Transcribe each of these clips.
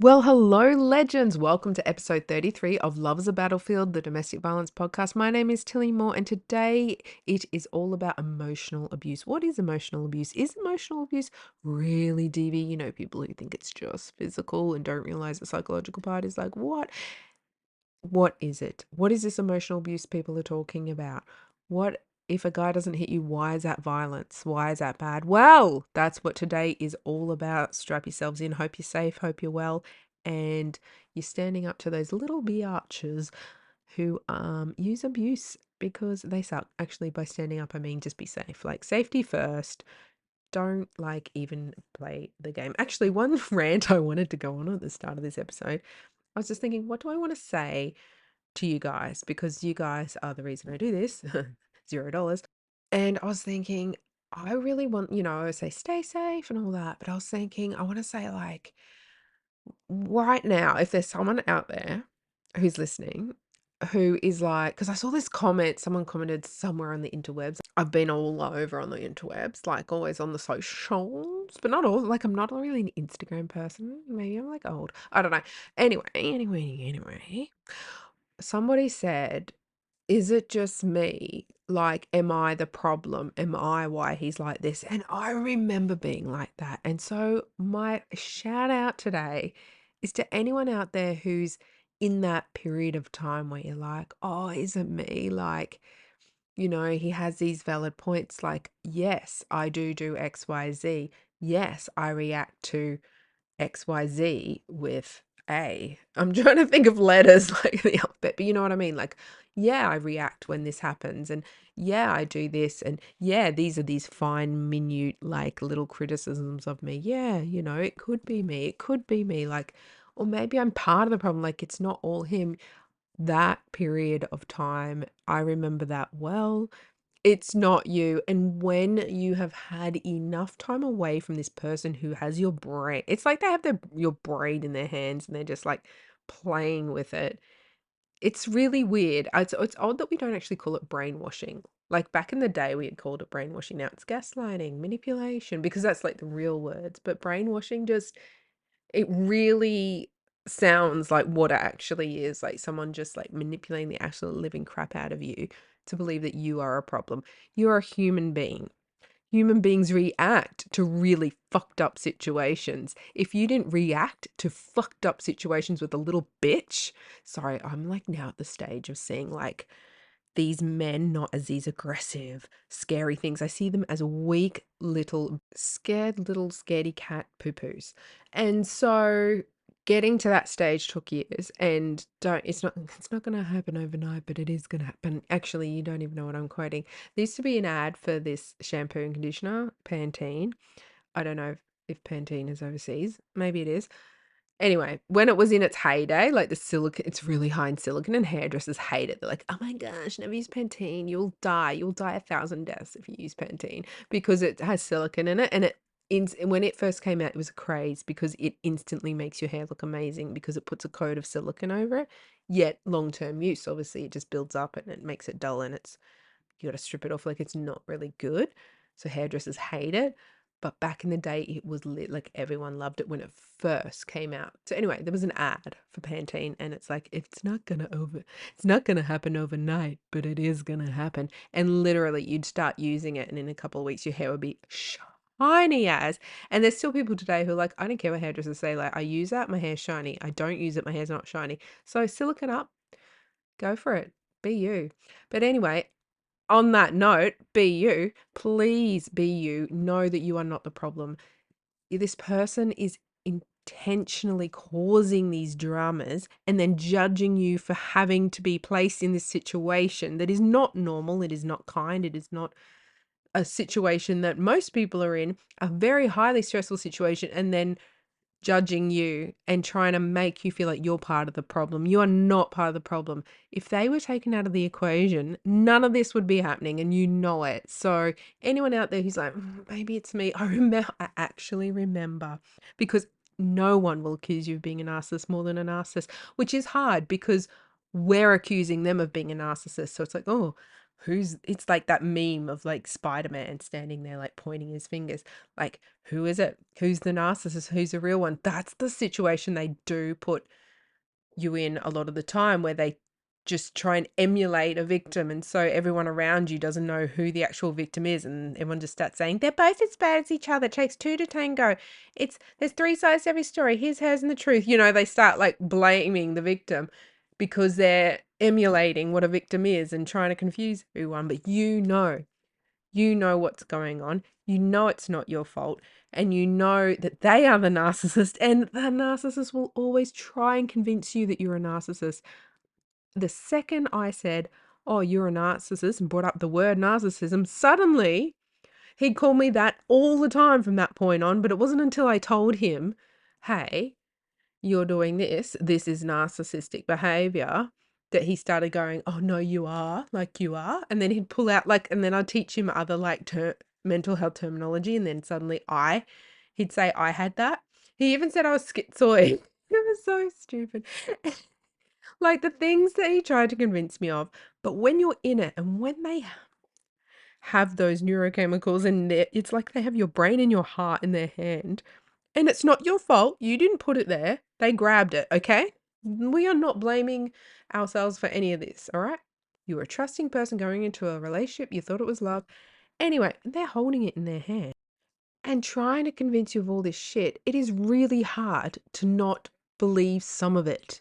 Well, hello, legends. Welcome to episode 33 of Love is a Battlefield, the domestic violence podcast. My name is Tilly Moore, and today it is all about emotional abuse. What is emotional abuse? Is emotional abuse really DV? You know, people who think it's just physical and don't realize the psychological part is like, what? What is it? What is this emotional abuse people are talking about? What if a guy doesn't hit you? Why is that violence? Why is that bad? Well, that's what today is all about. Strap yourselves in. Hope you're safe. Hope you're well. And you're standing up to those little biatches who use abuse because they suck. Actually, by standing up, I mean just be safe. Like safety first. Don't like even play the game. Actually, one rant I wanted to go on at the start of this episode, I was just thinking, what do I want to say to you guys? Because you guys are the reason I do this. $0. And I was thinking, I really want, I would say stay safe and all that, but I was thinking, I want to say, like, right now, if there's someone out there who's listening who is like, because I saw this comment, someone commented somewhere on the interwebs. I've been all over on the interwebs, like always on the socials, but not all. Like, I'm not really an Instagram person. Maybe I'm like old. I don't know. Anyway. Somebody said, is it just me? Like, am I the problem? Am I why he's like this? And I remember being like that. And so, my shout out today is to anyone out there who's in that period of time where you're like, oh, is it me? Like, he has these valid points like, yes, I do XYZ. Yes, I react to XYZ with A. I'm trying to think of letters like the alphabet, but you know what I mean? Like, yeah, I react when this happens, and yeah, I do this, and yeah, these are these fine, minute, like little criticisms of me. Yeah, it could be me. It could be me. Like, or maybe I'm part of the problem. Like, it's not all him. That period of time, I remember that well. It's not you. And when you have had enough time away from this person who has your brain, it's like they have your brain in their hands and they're just like playing with it. It's really weird. It's odd that we don't actually call it brainwashing. Like back in the day, we had called it brainwashing. Now it's gaslighting, manipulation, because that's like the real words. But brainwashing just, it really sounds like what it actually is, like someone just like manipulating the absolute living crap out of you to believe that you are a problem. You're a human being. Human beings react to really fucked up situations. If you didn't react to fucked up situations with a little bitch, sorry, I'm like now at the stage of seeing like these men not as these aggressive, scary things. I see them as weak little, scared little scaredy cat poo-poos. And so getting to that stage took years, and it's not gonna happen overnight, but it is gonna happen. Actually, you don't even know what I'm quoting. There used to be an ad for this shampoo and conditioner, Pantene. I don't know if Pantene is overseas. Maybe it is. Anyway, when it was in its heyday, like the silicone, it's really high in silicone and hairdressers hate it. They're like, oh my gosh, never use Pantene. You'll die. You'll die 1,000 deaths if you use Pantene because it has silicone in it. And when it first came out, it was a craze because it instantly makes your hair look amazing because it puts a coat of silicone over it. Yet long-term use, obviously, it just builds up and it makes it dull and you got to strip it off. Like it's not really good. So hairdressers hate it. But back in the day, it was lit. Like everyone loved it when it first came out. So anyway, there was an ad for Pantene, and it's like it's not gonna happen overnight, but it is gonna happen. And literally, you'd start using it, and in a couple of weeks, your hair would be shiny as. And there's still people today who are like, I don't care what hairdressers say. Like, I use that, my hair's shiny. I don't use it, my hair's not shiny. So silicone up, go for it. Be you. But anyway, on that note, be you. Please be you. Know that you are not the problem. This person is intentionally causing these dramas and then judging you for having to be placed in this situation that is not normal. It is not kind. It is not a situation that most people are in, a very highly stressful situation, and then judging you and trying to make you feel like you're part of the problem. You are not part of the problem. If they were taken out of the equation, none of this would be happening, and you know it. So anyone out there who's like, maybe it's me, I actually remember, because no one will accuse you of being a narcissist more than a narcissist, which is hard because we're accusing them of being a narcissist. So it's like, oh, it's like that meme of like Spider-Man standing there like pointing his fingers. Like, who is it? Who's the narcissist? Who's the real one? That's the situation they do put you in a lot of the time, where they just try and emulate a victim, and so everyone around you doesn't know who the actual victim is, and everyone just starts saying they're both as bad as each other. It takes two to tango. There's three sides to every story. His, hers, and the truth. They start like blaming the victim because they're emulating what a victim is and trying to confuse everyone. But you know what's going on. You know it's not your fault. And you know that they are the narcissist. And the narcissist will always try and convince you that you're a narcissist. The second I said, "Oh, you're a narcissist," and brought up the word narcissism, suddenly he'd call me that all the time from that point on. But it wasn't until I told him, "Hey, you're doing this. This is narcissistic behavior," that he started going, "Oh, no, you are. Like, you are." And then he'd pull out, like, and then I'd teach him other, like, mental health terminology. And then suddenly he'd say I had that. He even said I was schizoid. It was so stupid. Like, the things that he tried to convince me of. But when you're in it, and when they have those neurochemicals, and it's like they have your brain and your heart in their hand, and it's not your fault. You didn't put it there. They grabbed it, okay? We are not blaming ourselves for any of this, all right? You were a trusting person going into a relationship. You thought it was love. Anyway, they're holding it in their hand and trying to convince you of all this shit. It is really hard to not believe some of it,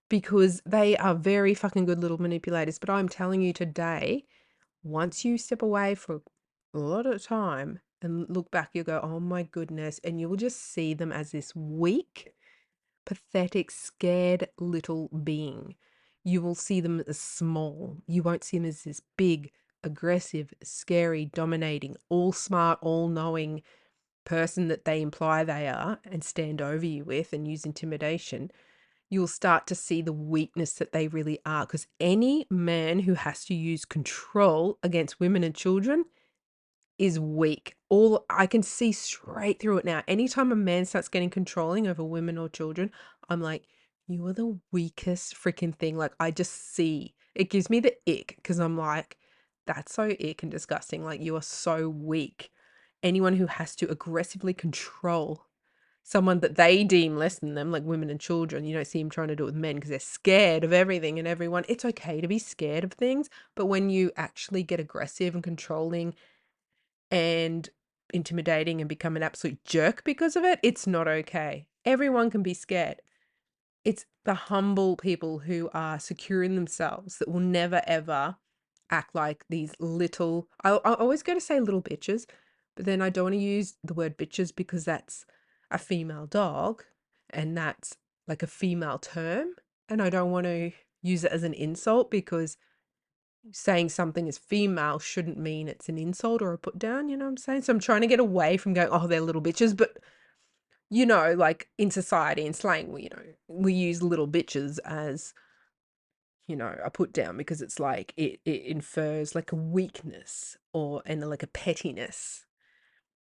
because they are very fucking good little manipulators. But I'm telling you today, once you step away for a lot of time and look back, you'll go, oh my goodness. And you will just see them as this weak, pathetic, scared little being. You will see them as small. You won't see them as this big, aggressive, scary, dominating, all smart, all knowing person that they imply they are and stand over you with and use intimidation. You'll start to see the weakness that they really are. Because any man who has to use control against women and children is weak. All I can see straight through it now. Anytime a man starts getting controlling over women or children, I'm like, you are the weakest freaking thing. Like, I just see it, gives me the ick, because I'm like, that's so ick and disgusting. Like, you are so weak. Anyone who has to aggressively control someone that they deem less than them, like women and children. You don't see them trying to do it with men because they're scared of everything and everyone. It's okay to be scared of things, but when you actually get aggressive and controlling and intimidating and become an absolute jerk because of it, it's not okay. Everyone can be scared. It's the humble people who are secure in themselves that will never ever act like these little, I always go to say little bitches, but then I don't want to use the word bitches because that's a female dog and that's like a female term. And I don't want to use it as an insult, because saying something is female shouldn't mean it's an insult or a put down, you know what I'm saying? So I'm trying to get away from going, oh, they're little bitches. But, like in society and slang, we use little bitches as, a put down, because it's like it infers like a weakness and like a pettiness,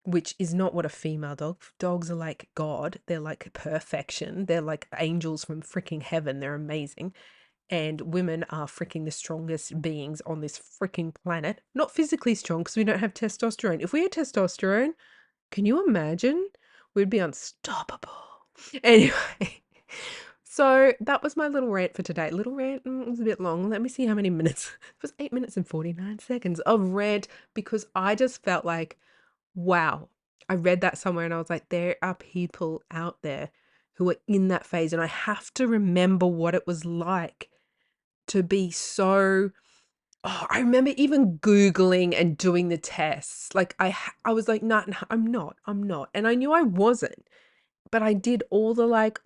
which is not what a female dogs are like. God, they're like perfection. They're like angels from freaking heaven. They're amazing. And women are freaking the strongest beings on this freaking planet. Not physically strong, because we don't have testosterone. If we had testosterone, can you imagine? We'd be unstoppable. Anyway, so that was my little rant for today. Little rant was a bit long. Let me see how many minutes. It was 8 minutes and 49 seconds of rant, because I just felt like, wow. I read that somewhere and I was like, there are people out there who are in that phase. And I have to remember what it was like to be so, I remember even Googling and doing the tests. Like I was like, no, I'm not. And I knew I wasn't, but I did all the like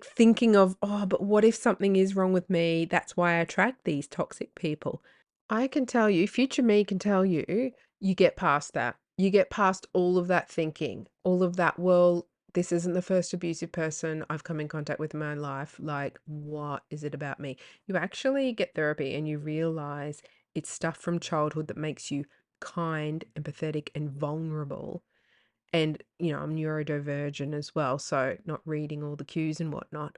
thinking of, oh, but what if something is wrong with me? That's why I attract these toxic people. I can tell you, future me can tell you, you get past that. You get past all of that thinking, all of that, well, this isn't the first abusive person I've come in contact with in my life. Like, what is it about me? You actually get therapy and you realize it's stuff from childhood that makes you kind, empathetic, and vulnerable. And, I'm neurodivergent as well, so not reading all the cues and whatnot.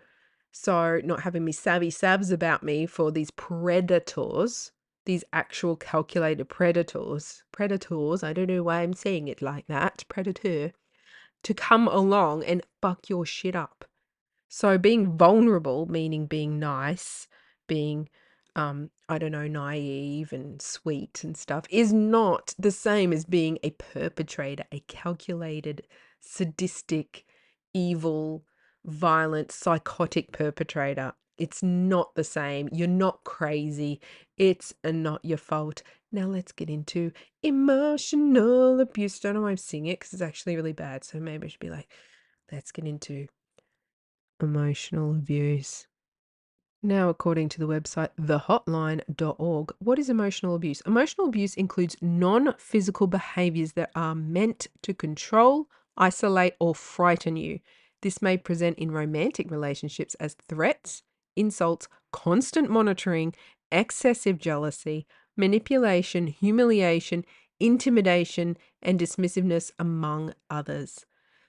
So not having me savvy sabs about me for these predators these actual calculated predators, I don't know why I'm saying it like that, predator, to come along and fuck your shit up. So being vulnerable, meaning being nice, being, I don't know, naive and sweet and stuff, is not the same as being a perpetrator, a calculated, sadistic, evil, violent, psychotic perpetrator. It's not the same. You're not crazy. It's not your fault. Now let's get into emotional abuse. Don't know why I'm singing it because it's actually really bad. So maybe I should be like, let's get into emotional abuse. Now, according to the website thehotline.org, what is emotional abuse? Emotional abuse includes non-physical behaviors that are meant to control, isolate, or frighten you. This may present in romantic relationships as threats, insults, constant monitoring, excessive jealousy, manipulation, humiliation, intimidation, and dismissiveness, among others.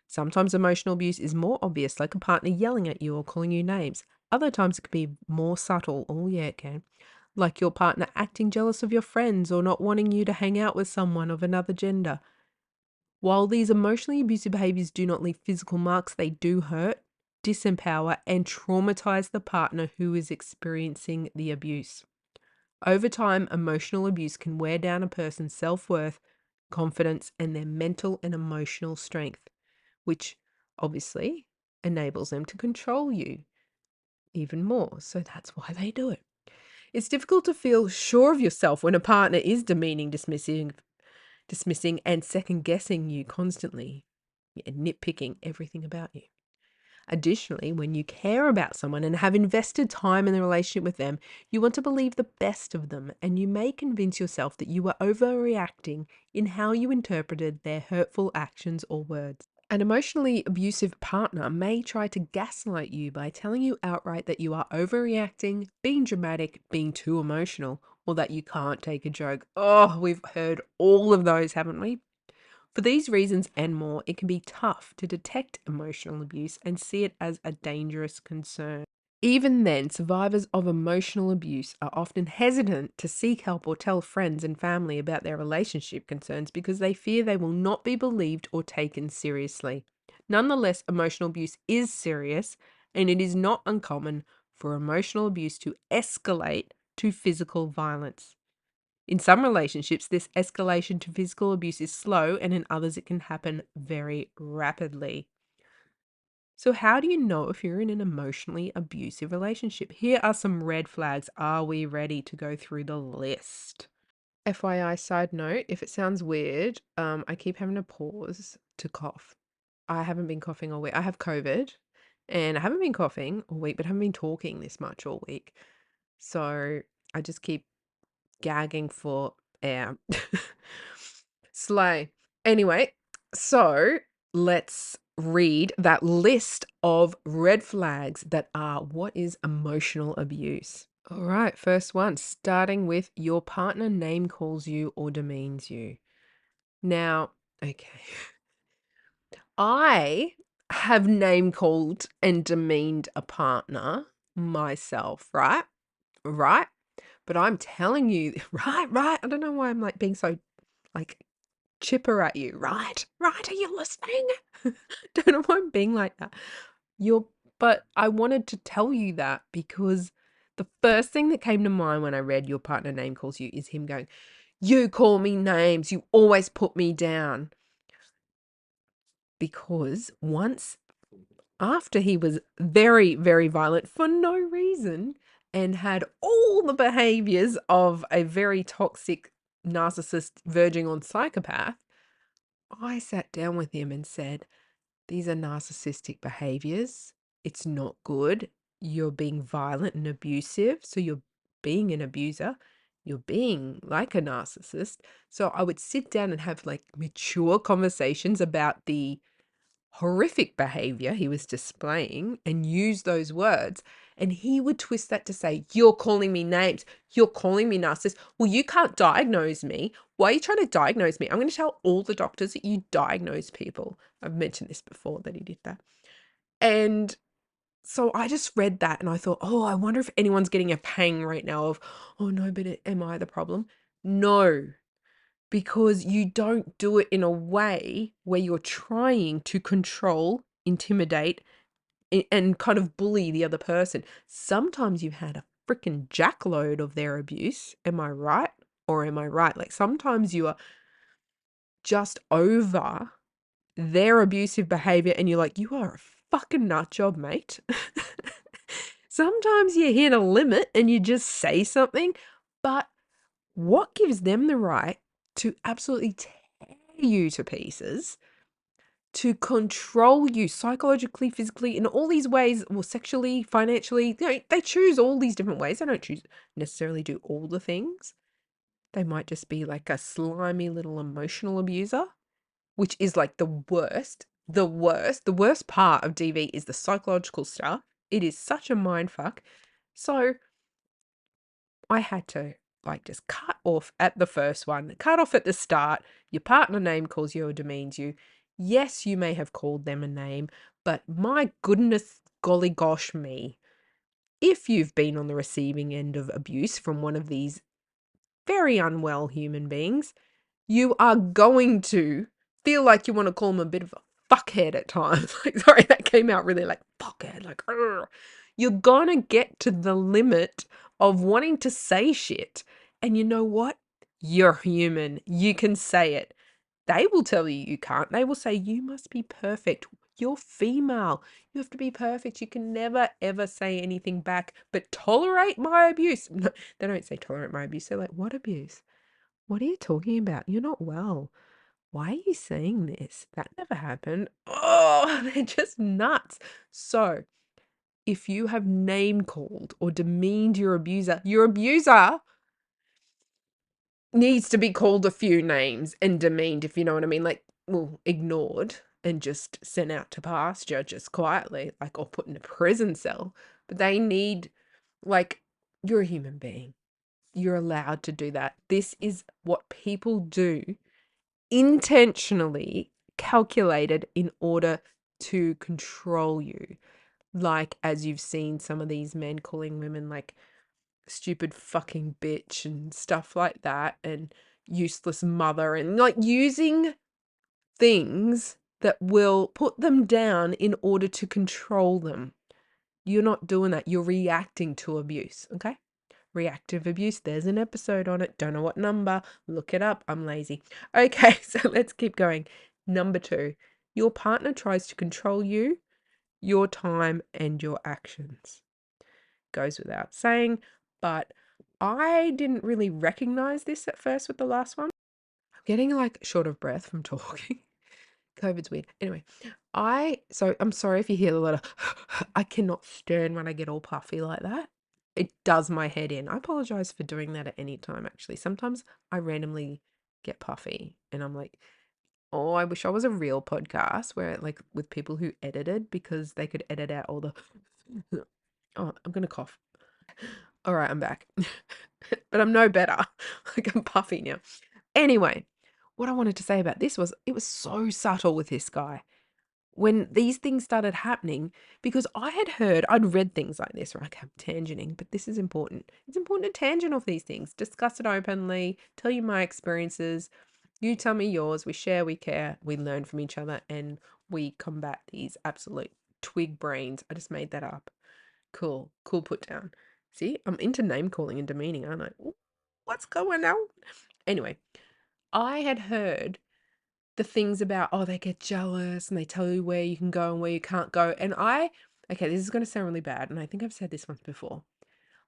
Sometimes emotional abuse is more obvious, like a partner yelling at you or calling you names. Other times it can be more subtle. Oh, yeah, it can. Like your partner acting jealous of your friends or not wanting you to hang out with someone of another gender. While these emotionally abusive behaviors do not leave physical marks, they do hurt, disempower, and traumatize the partner who is experiencing the abuse. Over time, emotional abuse can wear down a person's self-worth, confidence, and their mental and emotional strength, which obviously enables them to control you even more. So that's why they do it. It's difficult to feel sure of yourself when a partner is demeaning, dismissing, and second guessing you constantly, and nitpicking everything about you. Additionally, when you care about someone and have invested time in the relationship with them, you want to believe the best of them, and you may convince yourself that you were overreacting in how you interpreted their hurtful actions or words. An emotionally abusive partner may try to gaslight you by telling you outright that you are overreacting, being dramatic, being too emotional, or that you can't take a joke. Oh, we've heard all of those, haven't we? For these reasons and more, it can be tough to detect emotional abuse and see it as a dangerous concern. Even then, survivors of emotional abuse are often hesitant to seek help or tell friends and family about their relationship concerns because they fear they will not be believed or taken seriously. Nonetheless, emotional abuse is serious, and it is not uncommon for emotional abuse to escalate to physical violence. In some relationships, this escalation to physical abuse is slow, and in others, it can happen very rapidly. So, how do you know if you're in an emotionally abusive relationship? Here are some red flags. Are we ready to go through the list? FYI, side note, if it sounds weird, I keep having to pause to cough. I haven't been coughing all week. I have COVID and I haven't been coughing all week, but I haven't been talking this much all week. So I just keep gagging for air. Slay. Anyway, so let's read that list of red flags that are what is emotional abuse. All right, first one, starting with your partner name calls you or demeans you. Now, okay, I have name called and demeaned a partner myself, right? Right? But I'm telling you, right. I don't know why I'm like being so like chipper at you. Right? Are you listening? Don't know why I'm being like that. But I wanted to tell you that because the first thing that came to mind when I read your partner name calls you is him going, "You call me names, you always put me down." Because once after he was very, very violent for no reason and had all the behaviors of a very toxic narcissist verging on psychopath, I sat down with him and said, "These are narcissistic behaviors. It's not good. You're being violent and abusive. So you're being an abuser. You're being like a narcissist." So I would sit down and have like mature conversations about the horrific behavior he was displaying and use those words. And he would twist that to say, "You're calling me names. You're calling me narcissist. Well, you can't diagnose me. Why are you trying to diagnose me? I'm going to tell all the doctors that you diagnose people." I've mentioned this before that he did that. And So I just read that and I thought, oh, I wonder if anyone's getting a pang right now of, oh no, but am I the problem? No, because you don't do it in a way where you're trying to control, intimidate, and kind of bully the other person. Sometimes you've had a freaking jackload of their abuse. Am I right? Or am I right? Like sometimes you are just over their abusive behavior and you're like, you are a fucking nut job, mate. Sometimes you hit a limit and you just say something, but what gives them the right to absolutely tear you to pieces, to control you psychologically, physically, in all these ways, or sexually, financially? They choose all these different ways. They don't choose necessarily do all the things. They might just be like a slimy little emotional abuser, which is like the worst. The worst. The worst part of DV is the psychological stuff. It is such a mind fuck. So I had to like just cut off at the first one, cut off at the start. Your partner name calls you or demeans you. Yes, you may have called them a name, but my goodness, golly gosh me, if you've been on the receiving end of abuse from one of these very unwell human beings, you are going to feel like you want to call them a bit of a fuckhead at times. Like, sorry, that came out really like fuckhead, like, "Ugh." You're gonna get to the limit of wanting to say shit. And you know what? You're human. You can say it. They will tell you you can't. They will say, you must be perfect. You're female. You have to be perfect. You can never, ever say anything back, but tolerate my abuse. No, they don't say tolerate my abuse. They're like, what abuse? What are you talking about? You're not well. Why are you saying this? That never happened. Oh, they're just nuts. So, if you have name called or demeaned your abuser needs to be called a few names and demeaned, if you know what I mean. Like, well, ignored and just sent out to pasture just quietly, like, or put in a prison cell. But they need, like, you're a human being. You're allowed to do that. This is what people do, intentionally calculated in order to control you. Like, as you've seen some of these men calling women like stupid fucking bitch and stuff like that, and useless mother, and like using things that will put them down in order to control them. You're not doing that. You're reacting to abuse, okay? Reactive abuse. There's an episode on it. Don't know what number. Look it up. I'm lazy. Okay, so let's keep going. Number 2, your partner tries to control you, your time, and your actions. Goes without saying, but I didn't really recognize this at first with the last one. I'm getting like short of breath from talking. COVID's weird. Anyway, I'm sorry if you hear a lot of I cannot stand when I get all puffy like that. It does my head in. I apologize for doing that at any time, actually. Sometimes I randomly get puffy and I'm like, oh, I wish I was a real podcast where like with people who edited, because they could edit out all the oh, I'm gonna cough. All right, I'm back. But I'm no better. Like, I'm puffy now. Anyway, what I wanted to say about this was it was so subtle with this guy when these things started happening, because I'd read things like this, right? I'm tangenting, but this is important. It's important to tangent off these things, discuss it openly, tell you my experiences. You tell me yours. We share, we care, we learn from each other, and we combat these absolute twig brains. I just made that up. Cool. Cool put down. See, I'm into name calling and demeaning, aren't I? Ooh, what's going on? Anyway, I had heard the things about, oh, they get jealous and they tell you where you can go and where you can't go. And okay, this is going to sound really bad. And I think I've said this once before.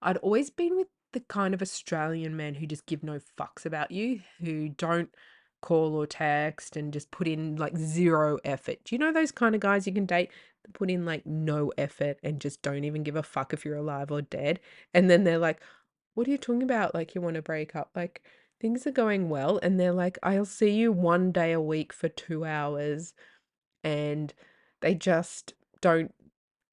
I'd always been with the kind of Australian men who just give no fucks about you, who don't call or text and just put in like zero effort. Do you know those kind of guys you can date that put in like no effort and just don't even give a fuck if you're alive or dead? And then they're like, what are you talking about? Like, you want to break up? Like, things are going well. And they're like, I'll see you 1 day a week for 2 hours. And they just don't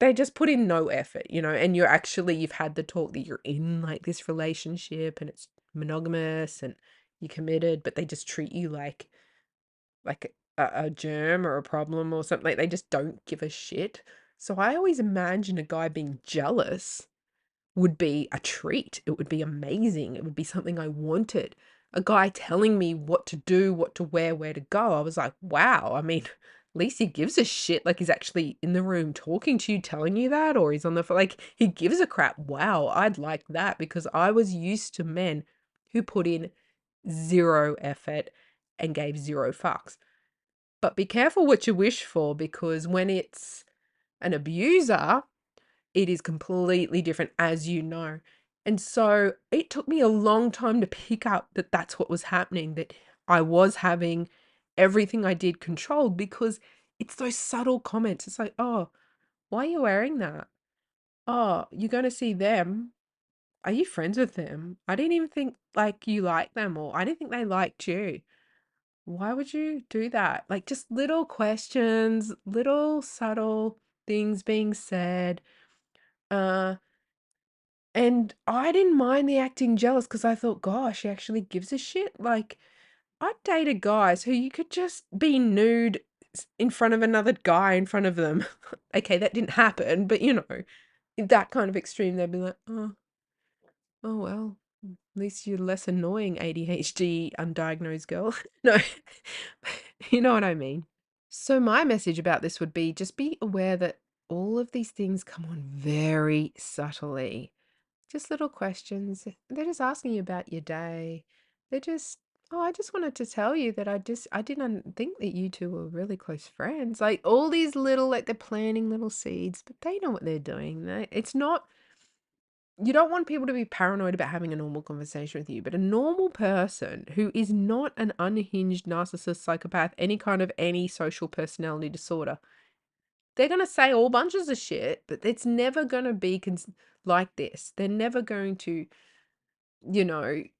they just put in no effort, and you've had the talk that you're in like this relationship and it's monogamous and you're committed, but they just treat you like a germ or a problem or something. Like, they just don't give a shit. So I always imagine a guy being jealous would be a treat. It would be amazing. It would be something I wanted. A guy telling me what to do, what to wear, where to go. I was like, wow. I mean, at least he gives a shit. Like he's actually in the room talking to you, telling you that, or he's on the phone. Like he gives a crap. Wow, I'd like that because I was used to men who put in zero effort and gave zero fucks. But be careful what you wish for because when it's an abuser, it is completely different, as you know. And so it took me a long time to pick up that that's what was happening, that I was having everything I did controlled because it's those subtle comments. It's like, oh, why are you wearing that? Oh, you're going to see them. Are you friends with them? I didn't even think like you liked them or I didn't think they liked you. Why would you do that? Like just little questions, little subtle things being said. Uh, And I didn't mind the acting jealous because I thought, gosh, he actually gives a shit. Like, I've dated guys who you could just be nude in front of another guy in front of them. Okay, that didn't happen, but you know, in that kind of extreme, they'd be like, oh well, at least you're less annoying, ADHD undiagnosed girl. No, you know what I mean. So my message about this would be just be aware that all of these things come on very subtly. Just little questions. They're just asking you about your day. They're just, oh, I just wanted to tell you that I didn't think that you two were really close friends. Like all these little, like they're planting little seeds, but they know what they're doing. It's not, you don't want people to be paranoid about having a normal conversation with you, but a normal person who is not an unhinged narcissist, psychopath, any social personality disorder, they're going to say all bunches of shit, but it's never going to be like this. They're never going to,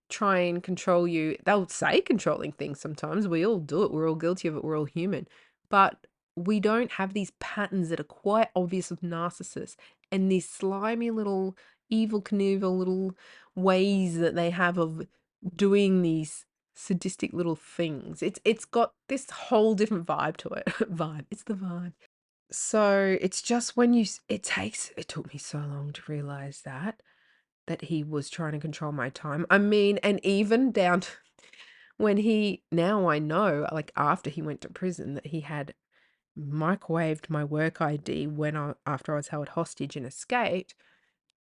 try and control you. They'll say controlling things sometimes. We all do it. We're all guilty of it. We're all human. But we don't have these patterns that are quite obvious with narcissists and these slimy little evil Knievel little ways that they have of doing these sadistic little things. It's got this whole different vibe to it. Vibe. It's the vibe. So it's just when it took me so long to realize that he was trying to control my time. I mean, and even down to when now I know, like after he went to prison, that he had microwaved my work ID after I was held hostage and escaped.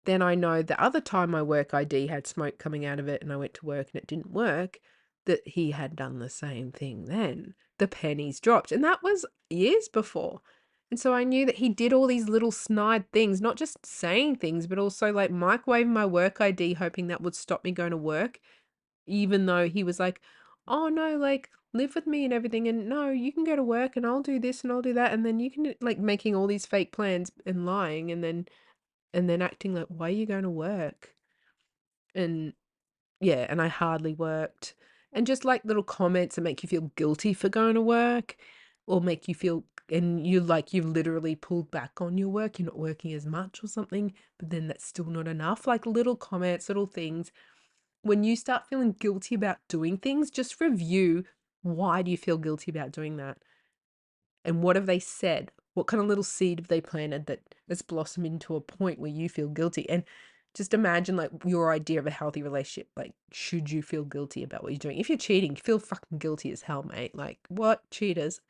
Then I know the other time my work ID had smoke coming out of it and I went to work and it didn't work, that he had done the same thing then. The pennies dropped. And that was years before. And so I knew that he did all these little snide things, not just saying things, but also like microwaving my work ID, hoping that would stop me going to work, even though he was like, oh no, like live with me and everything. And no, you can go to work and I'll do this and I'll do that. And then you can like making all these fake plans and lying and then acting like, why are you going to work? And yeah, and I hardly worked. And just like little comments that make you feel guilty for going to work or make you feel, and you've literally pulled back on your work, you're not working as much or something, but then that's still not enough. Like little comments, little things. When you start feeling guilty about doing things, just review, why do you feel guilty about doing that? And what have they said? What kind of little seed have they planted that has blossomed into a point where you feel guilty? And just imagine like your idea of a healthy relationship. Like, should you feel guilty about what you're doing? If you're cheating, you feel fucking guilty as hell, mate. Like, what? Cheaters?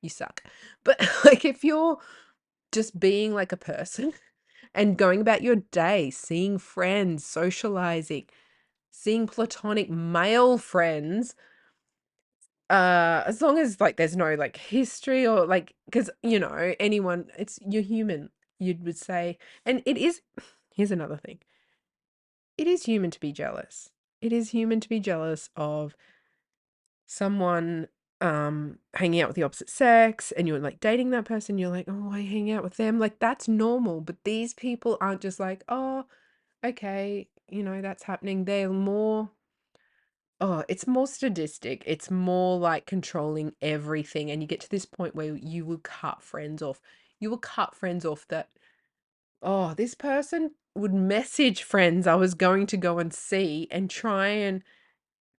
You suck. But like, if you're just being like a person and going about your day, seeing friends, socializing, seeing platonic male friends, as long as like there's no like history or like, because anyone, you're human, you would say. And it is, here's another thing, it is human to be jealous. It is human to be jealous of someone hanging out with the opposite sex and you're like dating that person, you're like, oh, I hang out with them, like that's normal. But these people aren't just like, oh, okay, that's happening. They're more, oh, it's more sadistic. It's more like controlling everything. And you get to this point where you will cut friends off. You will cut friends off that, oh, this person would message friends I was going to go and see and try and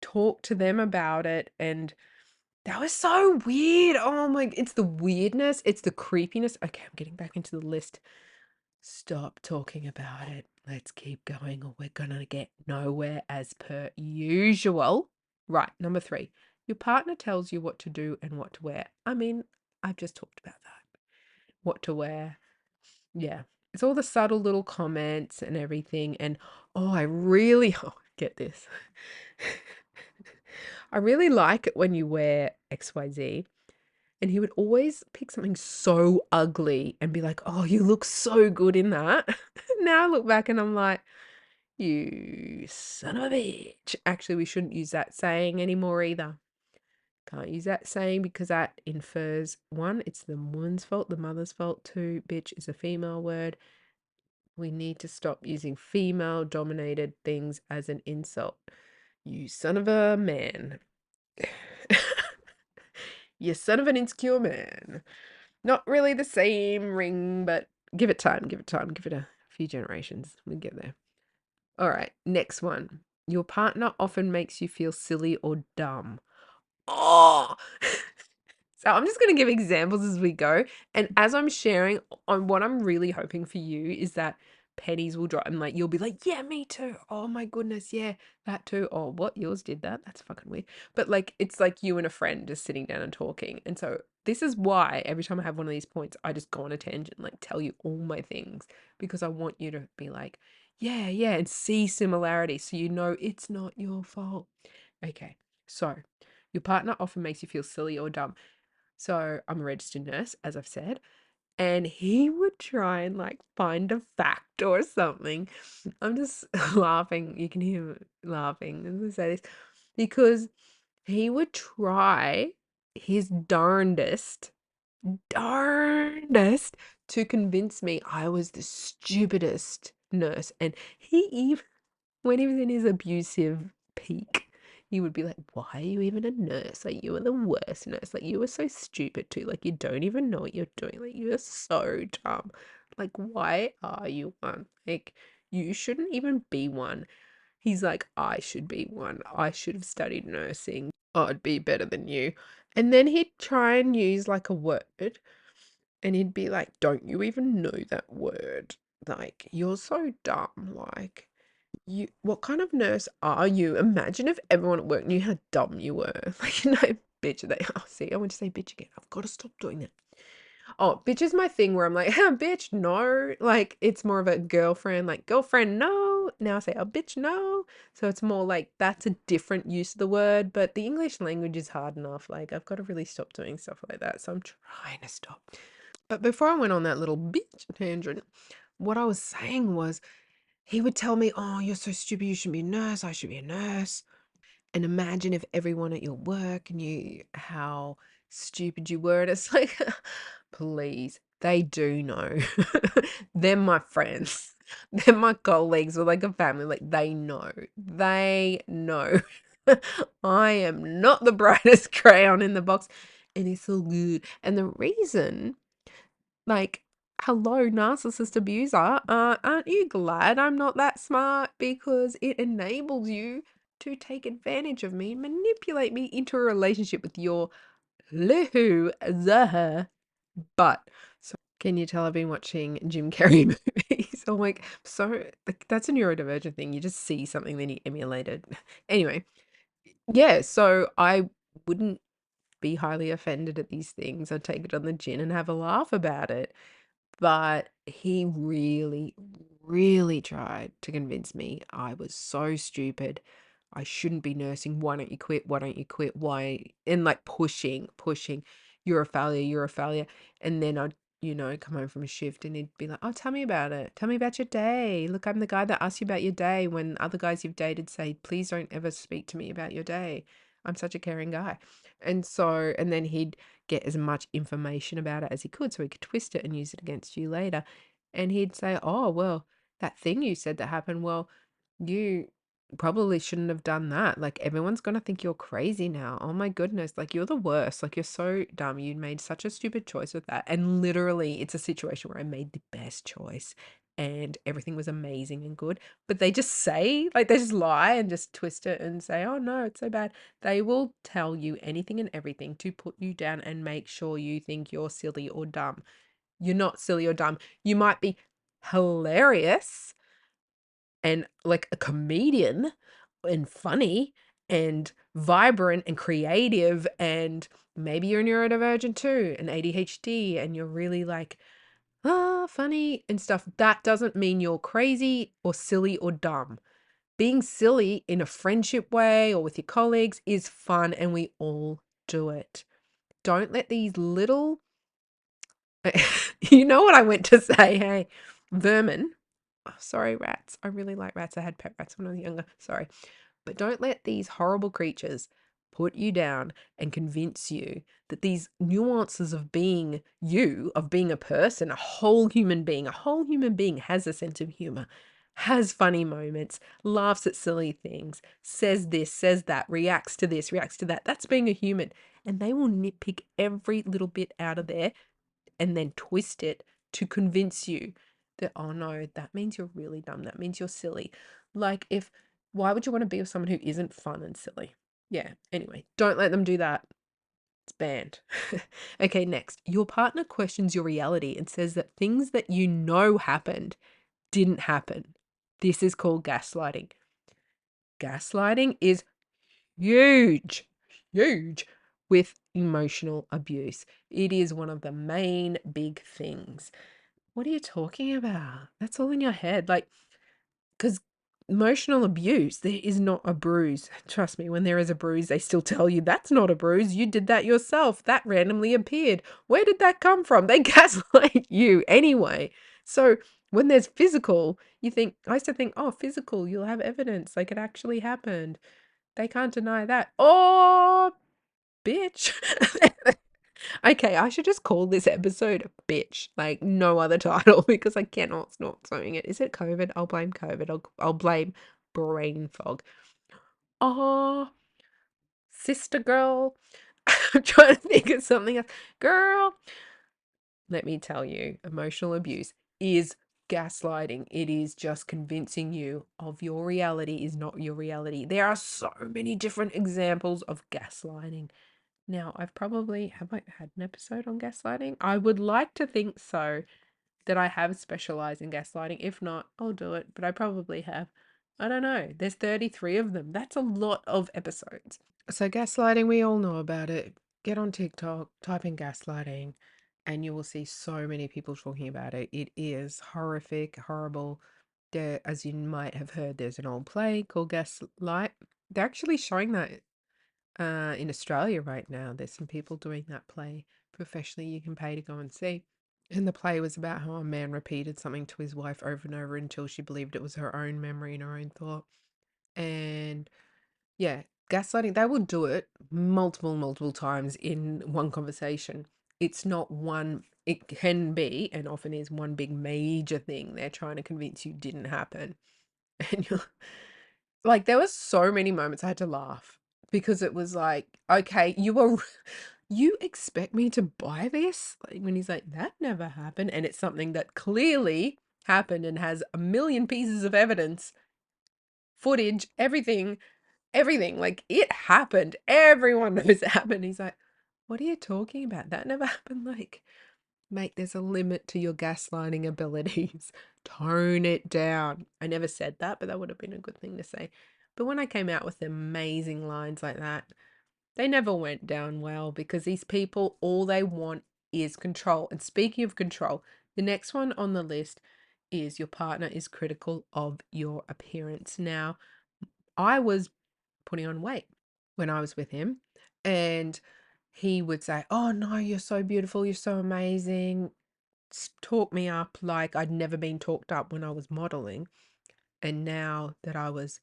talk to them about it. And That was so weird. Oh my, it's the weirdness, it's the creepiness. Okay, I'm getting back into the list. Stop talking about it. Let's keep going, or we're gonna get nowhere as per usual. Right, number 3. Your partner tells you what to do and what to wear. I mean, I've just talked about that. What to wear. Yeah. It's all the subtle little comments and everything. And oh, I really, oh, get this. I really like it when you wear XYZ. And he would always pick something so ugly and be like, oh, you look so good in that. Now I look back and I'm like, you son of a bitch. Actually, we shouldn't use that saying anymore either. Can't use that saying because that infers, 1, it's the woman's fault, the mother's fault. 2, bitch is a female word. We need to stop using female dominated things as an insult. You son of a man. You son of an insecure man. Not really the same ring, but give it time, give it time, give it a few generations. We'll get there. All right, next one. Your partner often makes you feel silly or dumb. Oh, so I'm just going to give examples as we go. And as I'm sharing on what I'm really hoping for you is that pennies will drop and like you'll be like, yeah, me too. Oh my goodness, yeah, that too. Oh, what? Yours did that? That's fucking weird. But like it's like you and a friend just sitting down and talking. And so this is why every time I have one of these points, I just go on a tangent, like tell you all my things because I want you to be like, yeah, yeah, and see similarity so you know it's not your fault. Okay, so your partner often makes you feel silly or dumb. So I'm a registered nurse, as I've said, and he would try and like find a fact or something. I'm just laughing. You can hear him laughing as I say this because he would try his darndest to convince me I was the stupidest nurse. And he even when he was in his abusive peak, he would be like, why are you even a nurse? Like, you are the worst nurse. Like, you are so stupid too. Like, you don't even know what you're doing. Like, you are so dumb. Like, why are you one? Like, you shouldn't even be one. He's like, I should be one. I should have studied nursing. I'd be better than you. And then he'd try and use like a word and he'd be like, don't you even know that word? Like, you're so dumb. Like, what kind of nurse are you? Imagine if everyone at work knew how dumb you were. Like, no, bitch, they oh, see, I want to say bitch again. I've got to stop doing that. Oh, bitch is my thing where I'm like, bitch, no. Like, it's more of a girlfriend, like, girlfriend, no. Now I say, oh, bitch, no. So it's more like that's a different use of the word, but the English language is hard enough. Like, I've got to really stop doing stuff like that. So I'm trying to stop. But before I went on that little bitch tangent, what I was saying was, he would tell me, oh, you're so stupid. You shouldn't be a nurse. I should be a nurse. And imagine if everyone at your work knew how stupid you were. And it's like, please, they do know. They're my friends. They're my colleagues or like a family. Like, they know. They know. I am not the brightest crayon in the box. And it's all good. And the reason, like, hello, narcissist abuser. Aren't you glad I'm not that smart? Because it enables you to take advantage of me and manipulate me into a relationship with your little Zaha butt. So, can you tell I've been watching Jim Carrey movies? I'm like, so, like, that's a neurodivergent thing. You just see something, then you emulate it. Anyway, yeah, so I wouldn't be highly offended at these things. I'd take it on the chin and have a laugh about it. But he really, really tried to convince me I was so stupid. I shouldn't be nursing. Why don't you quit? Why don't you quit? Why? And like pushing. You're a failure. You're a failure. And then I'd, come home from a shift and he'd be like, oh, tell me about it. Tell me about your day. Look, I'm the guy that asks you about your day when other guys you've dated say, please don't ever speak to me about your day. I'm such a caring guy. And then he'd get as much information about it as he could so he could twist it and use it against you later. And he'd say, oh, well, that thing you said that happened, well, you probably shouldn't have done that. Like, everyone's going to think you're crazy now. Oh my goodness. Like, you're the worst. Like, you're so dumb. You made such a stupid choice with that. And literally, it's a situation where I made the best choice and everything was amazing and good. But they just say, like, they just lie and just twist it and say, oh no, it's so bad. They will tell you anything and everything to put you down and make sure you think you're silly or dumb. You're not silly or dumb. You might be hilarious and like a comedian and funny and vibrant and creative, and maybe you're neurodivergent too and ADHD and you're really like funny and stuff. That doesn't mean you're crazy or silly or dumb. Being silly in a friendship way or with your colleagues is fun, and we all do it. Don't let these little you know what I went to say, hey, vermin. Oh, sorry, rats. I really like rats. I had pet rats when I was younger. Sorry. But don't let these horrible creatures put you down and convince you that these nuances of being you, of being a whole human being has a sense of humor, has funny moments, laughs at silly things, says this, says that, reacts to this, reacts to that. That's being a human. And they will nitpick every little bit out of there and then twist it to convince you that, oh no, that means you're really dumb. That means you're silly. Like, why would you want to be with someone who isn't fun and silly? Yeah, anyway, don't let them do that. It's banned. Okay, next. Your partner questions your reality and says that things that you know happened didn't happen. This is called gaslighting. Gaslighting is huge, huge with emotional abuse. It is one of the main big things. What are you talking about? That's all in your head. Like, because emotional abuse, there is not a bruise. Trust me, when there is a bruise, they still tell you that's not a bruise. You did that yourself. That randomly appeared. Where did that come from? They gaslight you anyway. So when there's physical, I used to think, oh, physical, you'll have evidence. Like it actually happened. They can't deny that. Oh, bitch. Okay, I should just call this episode bitch, like no other title, because I cannot stop saying it. Is it COVID? I'll blame COVID. I'll blame brain fog. Oh, sister girl. I'm trying to think of something else. Girl, let me tell you, emotional abuse is gaslighting. It is just convincing you of your reality is not your reality. There are so many different examples of gaslighting. Now, have I had an episode on gaslighting? I would like to think so, that I have specialized in gaslighting. If not, I'll do it, but I probably have. I don't know. There's 33 of them. That's a lot of episodes. So gaslighting, we all know about it. Get on TikTok, type in gaslighting, and you will see so many people talking about it. It is horrific, horrible. There, as you might have heard, there's an old play called Gaslight. They're actually showing that in Australia right now. There's some people doing that play professionally. You can pay to go and see. And the play was about how a man repeated something to his wife over and over until she believed it was her own memory and her own thought. And yeah, gaslighting, they will do it multiple, multiple times in one conversation. It's not one, it can be and often is one big major thing they're trying to convince you didn't happen. And you're like, there were so many moments I had to laugh because it was like, okay, you expect me to buy this? Like when he's like, that never happened. And it's something that clearly happened and has a million pieces of evidence, footage, everything. Like it happened. Everyone knows it happened. He's like, what are you talking about? That never happened. Like, mate, there's a limit to your gaslighting abilities. Tone it down. I never said that, but that would have been a good thing to say. But when I came out with amazing lines like that, they never went down well because these people, all they want is control. And speaking of control, the next one on the list is your partner is critical of your appearance. Now, I was putting on weight when I was with him, and he would say, oh no, you're so beautiful, you're so amazing, talk me up like I'd never been talked up when I was modeling. And now that I was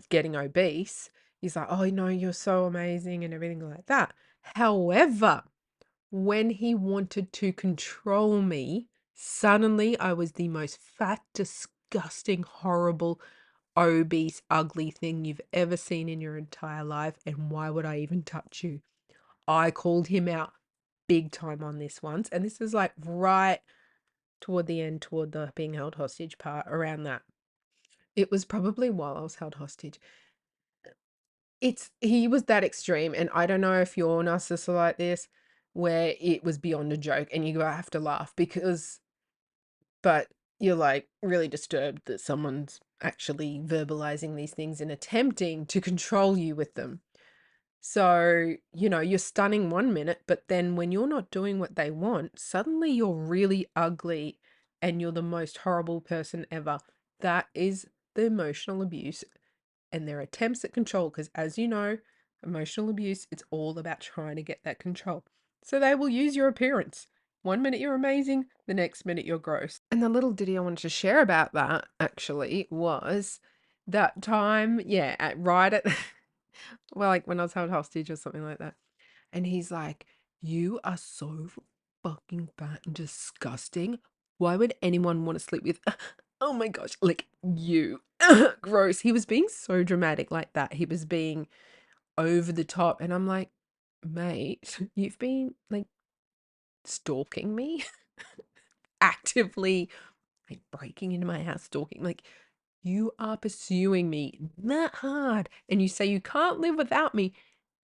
getting obese, he's like, oh no, you're so amazing and everything like that. However, when he wanted to control me, suddenly I was the most fat, disgusting, horrible, obese, ugly thing you've ever seen in your entire life. And why would I even touch you? I called him out big time on this once. And this is like right toward the end, toward the being held hostage part, around that. It was probably while I was held hostage. He was that extreme, and I don't know if your narcissists are like this, where it was beyond a joke and you have to laugh because, but you're like really disturbed that someone's actually verbalizing these things and attempting to control you with them. So, you're stunning 1 minute, but then when you're not doing what they want, suddenly you're really ugly and you're the most horrible person ever. That is the emotional abuse and their attempts at control, because as you know, emotional abuse, it's all about trying to get that control. So they will use your appearance. 1 minute you're amazing, the next minute you're gross. And the little ditty I wanted to share about that actually was that time, yeah, right at well, like when I was held hostage or something like that. And he's like, "You are so fucking fat and disgusting. Why would anyone want to sleep with?" Oh my gosh, like you. Gross. He was being so dramatic like that. He was being over the top. And I'm like, mate, you've been like stalking me, actively like breaking into my house, stalking. Like, you are pursuing me that hard. And you say you can't live without me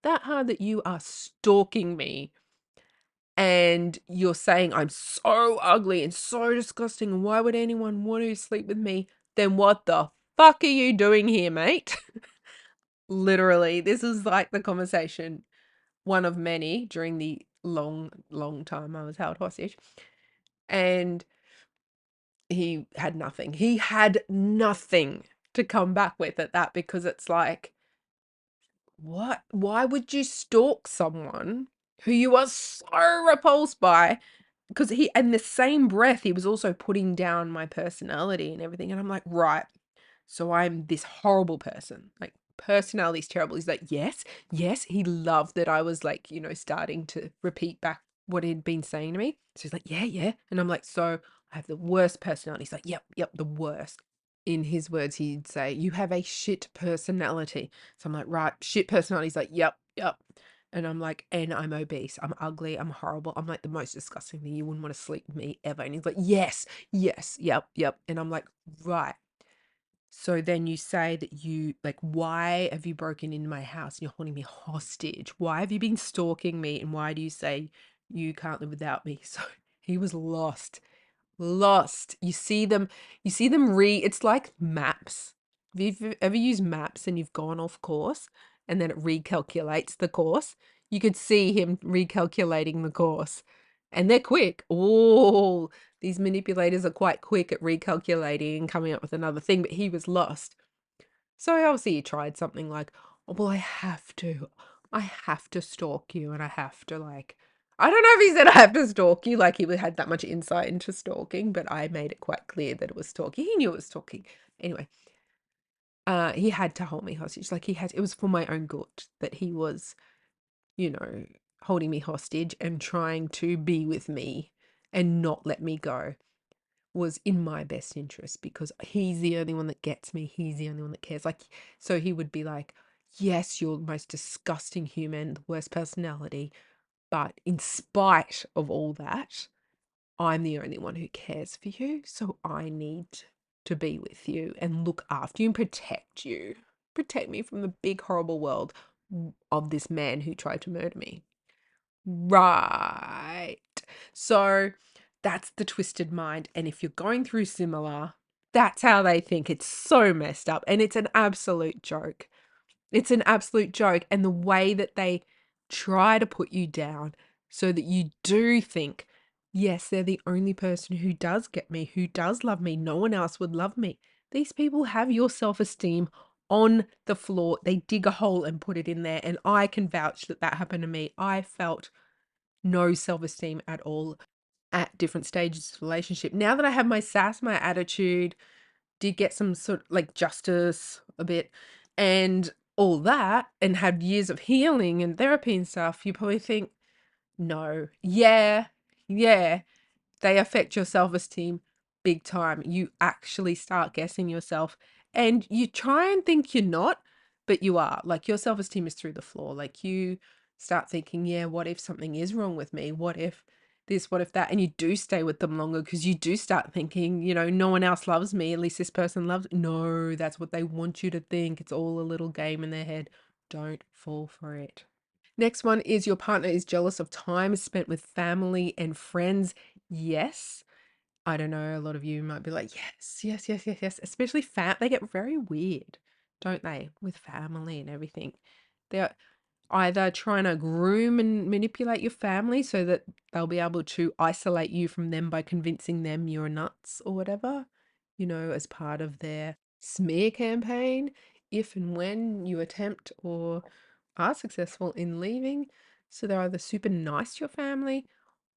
that hard that you are stalking me. And you're saying I'm so ugly and so disgusting, and why would anyone want to sleep with me? Then what the fuck are you doing here, mate? Literally, this is like the conversation, one of many during the long, long time I was held hostage. And he had nothing. He had nothing to come back with at that, because it's like, what? Why would you stalk someone who you are so repulsed by? Because he, in the same breath, he was also putting down my personality and everything. And I'm like, right, so I'm this horrible person. Like, personality's terrible. He's like, yes, yes. He loved that I was like, starting to repeat back what he'd been saying to me. So he's like, yeah, yeah. And I'm like, so I have the worst personality. He's like, yep, yep, the worst. In his words, he'd say, you have a shit personality. So I'm like, right, shit personality. He's like, yep, yep. And I'm like, and I'm obese, I'm ugly, I'm horrible, I'm like the most disgusting thing. You wouldn't want to sleep with me ever. And he's like, yes, yes, yep, yep. And I'm like, right. So then you say that like, why have you broken into my house and you're holding me hostage? Why have you been stalking me? And why do you say you can't live without me? So he was lost. Lost. It's like maps. Have you ever used maps and you've gone off course and then it recalculates the course? You could see him recalculating the course. And they're quick. Oh, these manipulators are quite quick at recalculating and coming up with another thing, but he was lost. So obviously he tried something like, oh, well, I have to stalk you, and I have to, like, I don't know if he said I have to stalk you, like he had that much insight into stalking, but I made it quite clear that it was stalking. He knew it was stalking. Anyway, he had to hold me hostage. Like, it was for my own good that he was, holding me hostage and trying to be with me and not let me go. Was in my best interest, because he's the only one that gets me. He's the only one that cares. Like, so he would be like, yes, you're the most disgusting human, the worst personality, but in spite of all that, I'm the only one who cares for you. So I need to be with you and look after you and protect you. Protect me from the big, horrible world of this man who tried to murder me. Right. So that's the twisted mind. And if you're going through similar, that's how they think. It's so messed up. And it's an absolute joke. It's an absolute joke. And the way that they try to put you down so that you do think, yes, they're the only person who does get me, who does love me. No one else would love me. These people have your self-esteem on the floor. They dig a hole and put it in there. And I can vouch that that happened to me. I felt no self-esteem at all at different stages of the relationship. Now that I have my sass, my attitude, did get some sort of like justice a bit and all that, and had years of healing and therapy and stuff, you probably think, no, yeah, yeah, they affect your self-esteem big time. You actually start guessing yourself, and you try and think you're not, but you are. Like, your self-esteem is through the floor. Like, you start thinking, yeah, what if something is wrong with me? What if this, what if that, and you do stay with them longer because you do start thinking, no one else loves me, at least this person loves. No, that's what they want you to think. It's all a little game in their head. Don't fall for it. Next one is your partner is jealous of time spent with family and friends. Yes. I don't know, a lot of you might be like, yes, yes, yes, yes, yes. Especially they get very weird, don't they? With family and everything. They're either trying to groom and manipulate your family so that they'll be able to isolate you from them by convincing them you're nuts or whatever, as part of their smear campaign, if and when you attempt or are successful in leaving. So they're either super nice to your family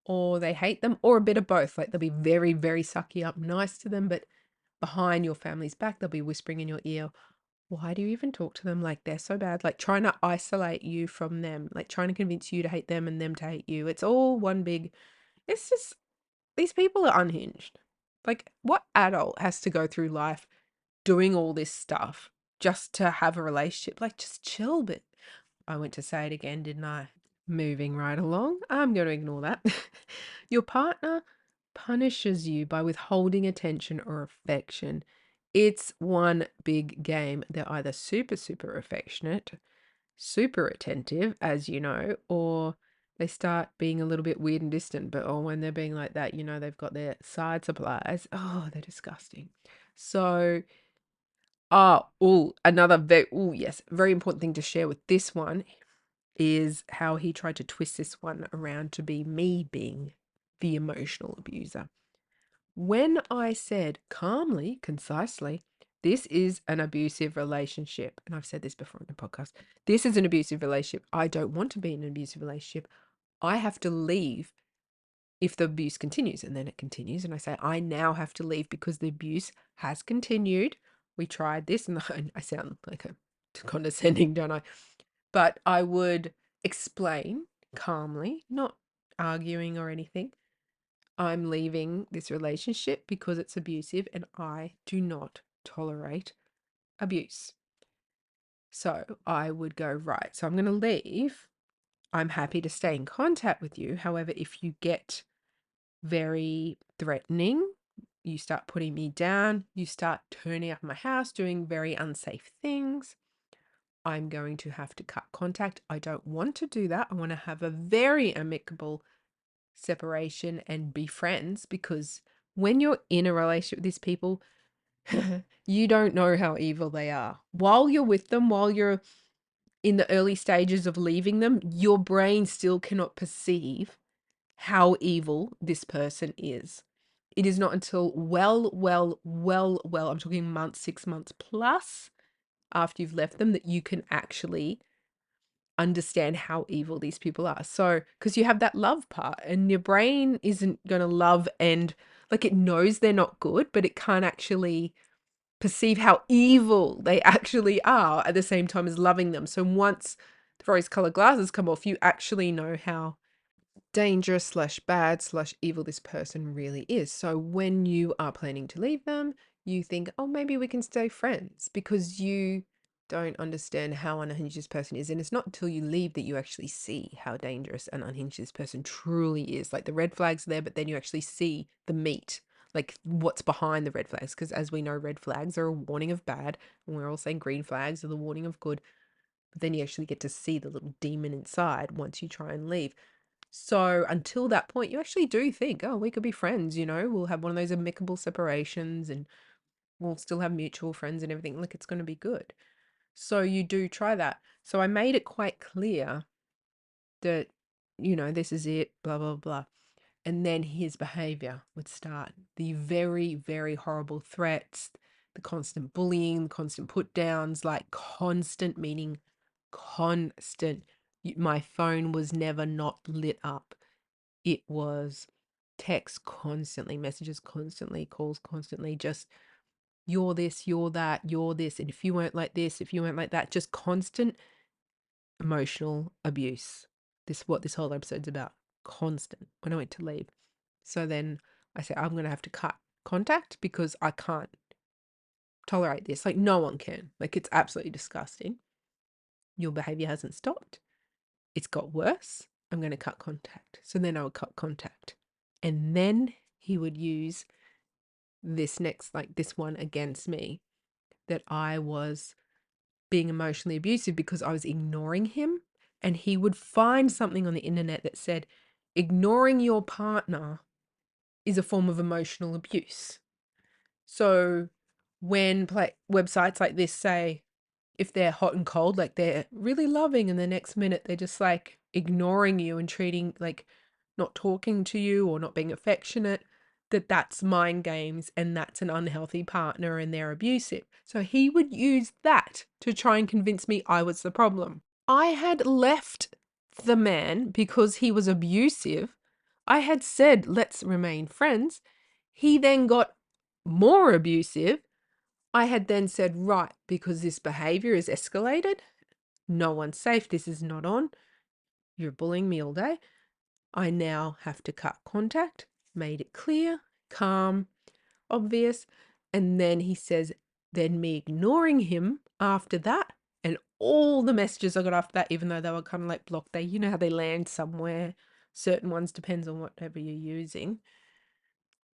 or they hate them, or a bit of both. Like they'll be very, very sucky up nice to them, but behind your family's back, they'll be whispering in your ear, why do you even talk to them? Like they're so bad, like trying to isolate you from them, like trying to convince you to hate them and them to hate you. It's all one big, it's just, these people are unhinged. Like what adult has to go through life doing all this stuff just to have a relationship? Like just chill. But I went to say it again, didn't I? Moving right along, I'm going to ignore that. Your partner punishes you by withholding attention or affection. It's one big game. They're either super, super affectionate, super attentive, as you know, or they start being a little bit weird and distant. But when they're being like that, they've got their side supplies. Oh, they're disgusting. So, yes, very important thing to share with this one is how he tried to twist this one around to be me being the emotional abuser. When I said calmly, concisely, this is an abusive relationship, and I've said this before in the podcast, this is an abusive relationship. I don't want to be in an abusive relationship. I have to leave if the abuse continues. And then it continues, and I say, I now have to leave because the abuse has continued. We tried this, and I sound like a condescending, don't I? But I would explain calmly, not arguing or anything. I'm leaving this relationship because it's abusive and I do not tolerate abuse. So I would go, right, so I'm going to leave. I'm happy to stay in contact with you. However, if you get very threatening, you start putting me down, you start turning up my house, doing very unsafe things, I'm going to have to cut contact. I don't want to do that. I want to have a very amicable separation and be friends, because when you're in a relationship with these people, you don't know how evil they are. While you're with them, while you're in the early stages of leaving them, your brain still cannot perceive how evil this person is. It is not until I'm talking months, 6 months plus after you've left them, that you can actually understand how evil these people are. So, because you have that love part, and your brain isn't going to love, and like it knows they're not good, but it can't actually perceive how evil they actually are at the same time as loving them. So once the rose colored glasses come off, you actually know how dangerous slash bad slash evil this person really is. So when you are planning to leave them, you think, oh, maybe we can stay friends, because you don't understand how unhinged this person is. And it's not until you leave that you actually see how dangerous and unhinged this person truly is. Like the red flags are there, but then you actually see the meat, like what's behind the red flags. Because as we know, red flags are a warning of bad, and we're all saying green flags are the warning of good. But then you actually get to see the little demon inside once you try and leave. So until that point, you actually do think, oh, we could be friends, we'll have one of those amicable separations and we'll still have mutual friends and everything. Like it's going to be good. So you do try that. So I made it quite clear that, this is it, blah, blah, blah. And then his behavior would start. The very, very horrible threats, the constant bullying, the constant put downs, like constant, meaning constant. My phone was never not lit up. It was text constantly, messages constantly, calls constantly, just you're this, you're that, you're this. And if you weren't like this, if you weren't like that, just constant emotional abuse. What this whole episode's about. Constant when I went to leave. So then I said, I'm going to have to cut contact because I can't tolerate this. Like no one can. Like it's absolutely disgusting. Your behavior hasn't stopped. It's got worse. I'm going to cut contact. So then I would cut contact. And then he would use this one against me, that I was being emotionally abusive because I was ignoring him. And he would find something on the internet that said, ignoring your partner is a form of emotional abuse. So when websites like this say, if they're hot and cold, like they're really loving, and the next minute they're just like ignoring you and treating, like, not talking to you or not being affectionate, that's mind games and that's an unhealthy partner and they're abusive. So he would use that to try and convince me I was the problem. I had left the man because he was abusive. I had said, let's remain friends. He then got more abusive. I had then said, right, because this behavior is escalated, no one's safe, this is not on, you're bullying me all day, I now have to cut contact, made it clear, calm, obvious. And then he says, then me ignoring him after that, and all the messages I got after that, even though they were kind of like blocked, you know how they land somewhere, certain ones, depends on whatever you're using,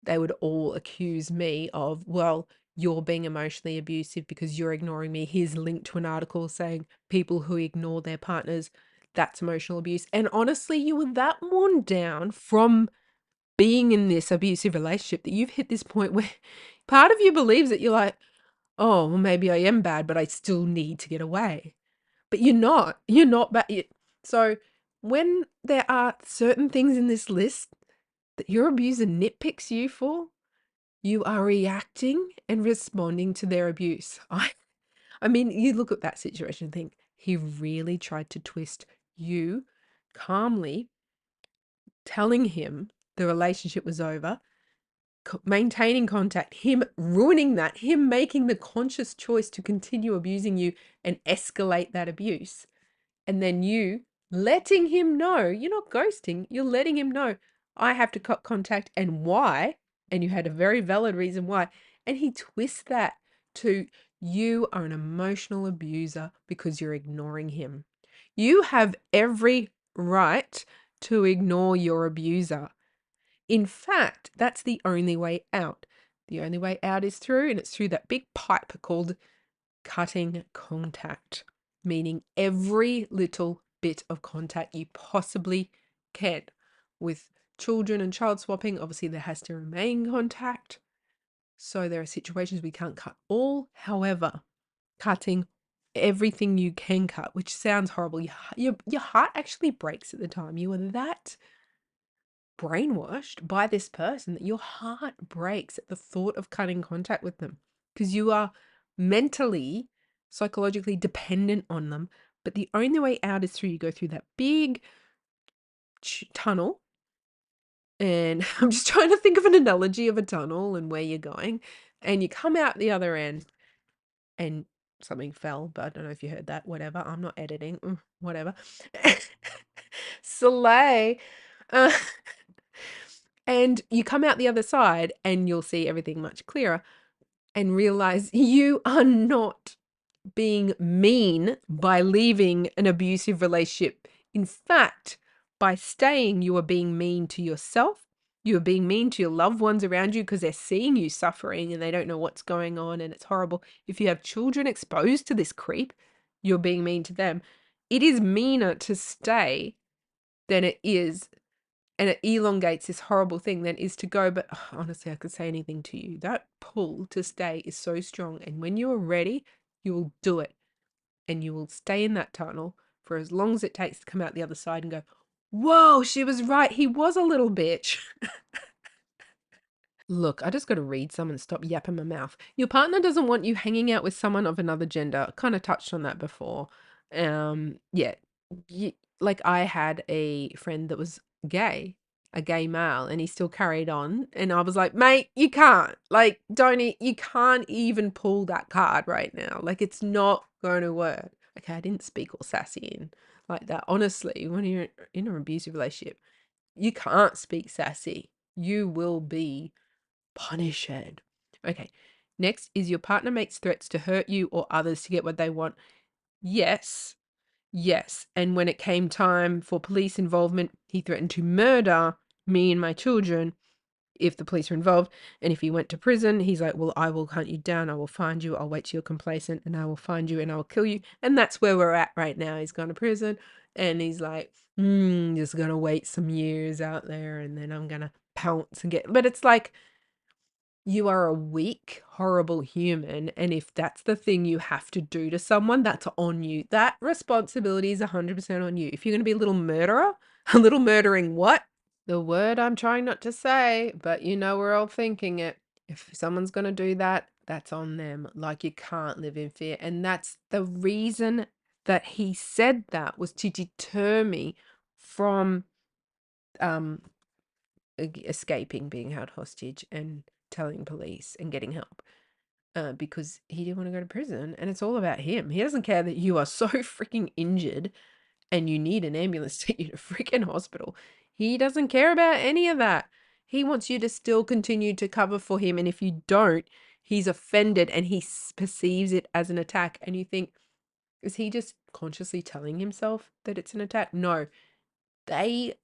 they would all accuse me of, well, you're being emotionally abusive because you're ignoring me. Here's linked to an article saying people who ignore their partners, that's emotional abuse. And honestly, you were that worn down from being in this abusive relationship that you've hit this point where part of you believes that you're like, oh, well, maybe I am bad, but I still need to get away. But you're not bad. So when there are certain things in this list that your abuser nitpicks you for, you are reacting and responding to their abuse. I mean, you look at that situation and think, he really tried to twist you calmly, telling him the relationship was over, maintaining contact, him ruining that, him making the conscious choice to continue abusing you and escalate that abuse. And then you letting him know, you're not ghosting, you're letting him know, I have to cut contact and why. And you had a very valid reason why. And he twists that to, you are an emotional abuser because you're ignoring him. You have every right to ignore your abuser. In fact, that's the only way out. The only way out is through, and it's through that big pipe called cutting contact, meaning every little bit of contact you possibly can. With children and child swapping, obviously there has to remain contact. So there are situations we can't cut all. However, cutting everything you can cut, which sounds horrible. Your heart actually breaks at the time. You are that brainwashed by this person that your heart breaks at the thought of cutting contact with them, because you are mentally, psychologically dependent on them. But the only way out is through, you go through that big tunnel. And I'm just trying to think of an analogy of a tunnel and where you're going. And you come out the other end and something fell, but I don't know if you heard that. Whatever. I'm not editing. Whatever. Soleil. Uh, And you come out the other side and you'll see everything much clearer and realize you are not being mean by leaving an abusive relationship. In fact, by staying, you are being mean to yourself. You are being mean to your loved ones around you because they're seeing you suffering and they don't know what's going on and it's horrible. If you have children exposed to this creep, you're being mean to them. It is meaner to stay than it is, and it elongates this horrible thing, than is to go. But honestly, I could say anything to you. That pull to stay is so strong. And when you are ready, you will do it. And you will stay in that tunnel for as long as it takes to come out the other side and go, whoa, she was right. He was a little bitch. Look, I just got to read some and stop yapping my mouth. Your partner doesn't want you hanging out with someone of another gender. Kind of touched on that before. Yeah, like I had a friend that was gay, a gay male, and he still carried on. And I was like, mate, you can't. Like, you can't even pull that card right now. Like, it's not going to work. Okay, I didn't speak all sassy and like that. Honestly, when you're in an abusive relationship, you can't speak sassy. You will be punished. Okay. Next is, your partner makes threats to hurt you or others to get what they want. Yes. Yes. And when it came time for police involvement, he threatened to murder me and my children if the police are involved. And if he went to prison, he's like, well, I will hunt you down. I will find you. I'll wait till you're complacent and I will find you and I will kill you. And that's where we're at right now. He's gone to prison and he's like, just going to wait some years out there and then I'm going to pounce and get, but it's like, you are a weak, horrible human. And if that's the thing you have to do to someone, that's on you. That responsibility is 100% on you. If you're going to be a little murderer, a little murdering what? The word I'm trying not to say, but you know we're all thinking it. If someone's going to do that, that's on them. Like you can't live in fear. And that's the reason that he said that was to deter me from escaping being held hostage and telling police and getting help. Because he didn't want to go to prison and it's all about him. He doesn't care that you are so freaking injured and you need an ambulance to take you to freaking hospital. He doesn't care about any of that. He wants you to still continue to cover for him. And if you don't, he's offended and he perceives it as an attack. And you think, is he just consciously telling himself that it's an attack? No, they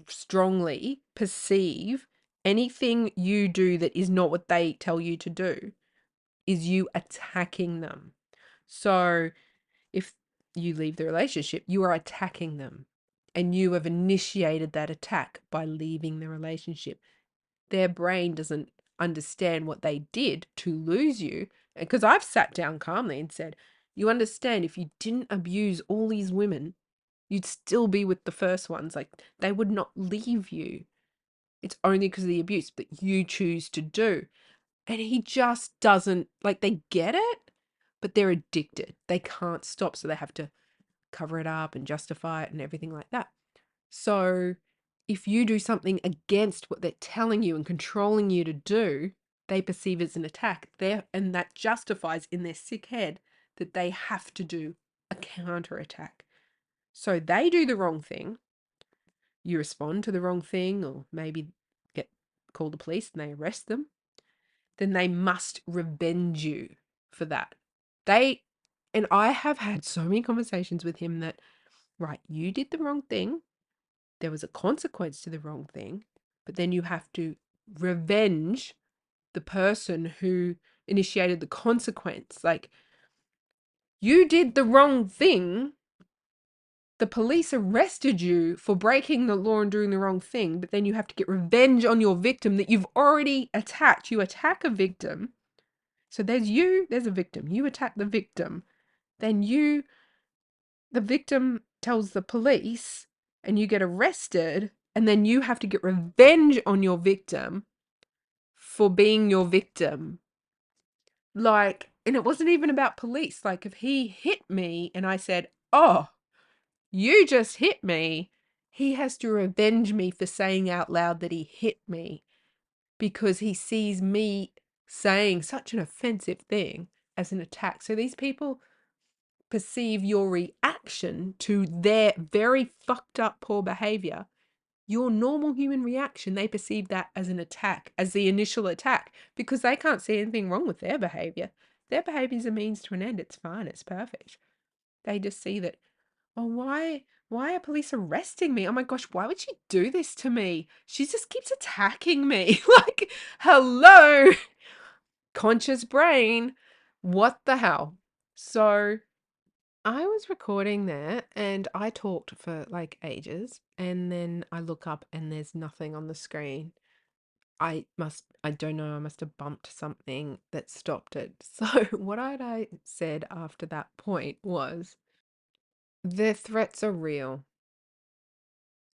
strongly perceive anything you do that is not what they tell you to do is you attacking them. So if you leave the relationship, you are attacking them and you have initiated that attack by leaving the relationship. Their brain doesn't understand what they did to lose you. Because I've sat down calmly and said, you understand if you didn't abuse all these women, you'd still be with the first ones. Like they would not leave you. It's only because of the abuse that you choose to do. And he just doesn't, like, they get it, but they're addicted. They can't stop, so they have to cover it up and justify it and everything like that. So if you do something against what they're telling you and controlling you to do, they perceive it as an attack. And that justifies in their sick head that they have to do a counterattack. So they do the wrong thing. You respond to the wrong thing, or maybe call the police and they arrest them. Then they must revenge you for that. And I have had so many conversations with him that, right, you did the wrong thing. There was a consequence to the wrong thing, but then you have to revenge the person who initiated the consequence. Like, you did the wrong thing. The police arrested you for breaking the law and doing the wrong thing, but then you have to get revenge on your victim that you've already attacked. You attack a victim. So there's a victim. You attack the victim. Then the victim tells the police and you get arrested. And then you have to get revenge on your victim for being your victim. Like, and it wasn't even about police. Like, if he hit me and I said, oh, you just hit me, he has to revenge me for saying out loud that he hit me because he sees me saying such an offensive thing as an attack. So these people perceive your reaction to their very fucked up poor behavior, your normal human reaction, they perceive that as an attack, as the initial attack, because they can't see anything wrong with their behavior. Their behavior is a means to an end. It's fine. It's perfect. They just see that, oh, why are police arresting me? Oh my gosh, why would she do this to me? She just keeps attacking me. Like, hello, conscious brain. What the hell? So I was recording there and I talked for like ages and then I look up and there's nothing on the screen. I don't know, I must have bumped something that stopped it. So what I said after that point was the threats are real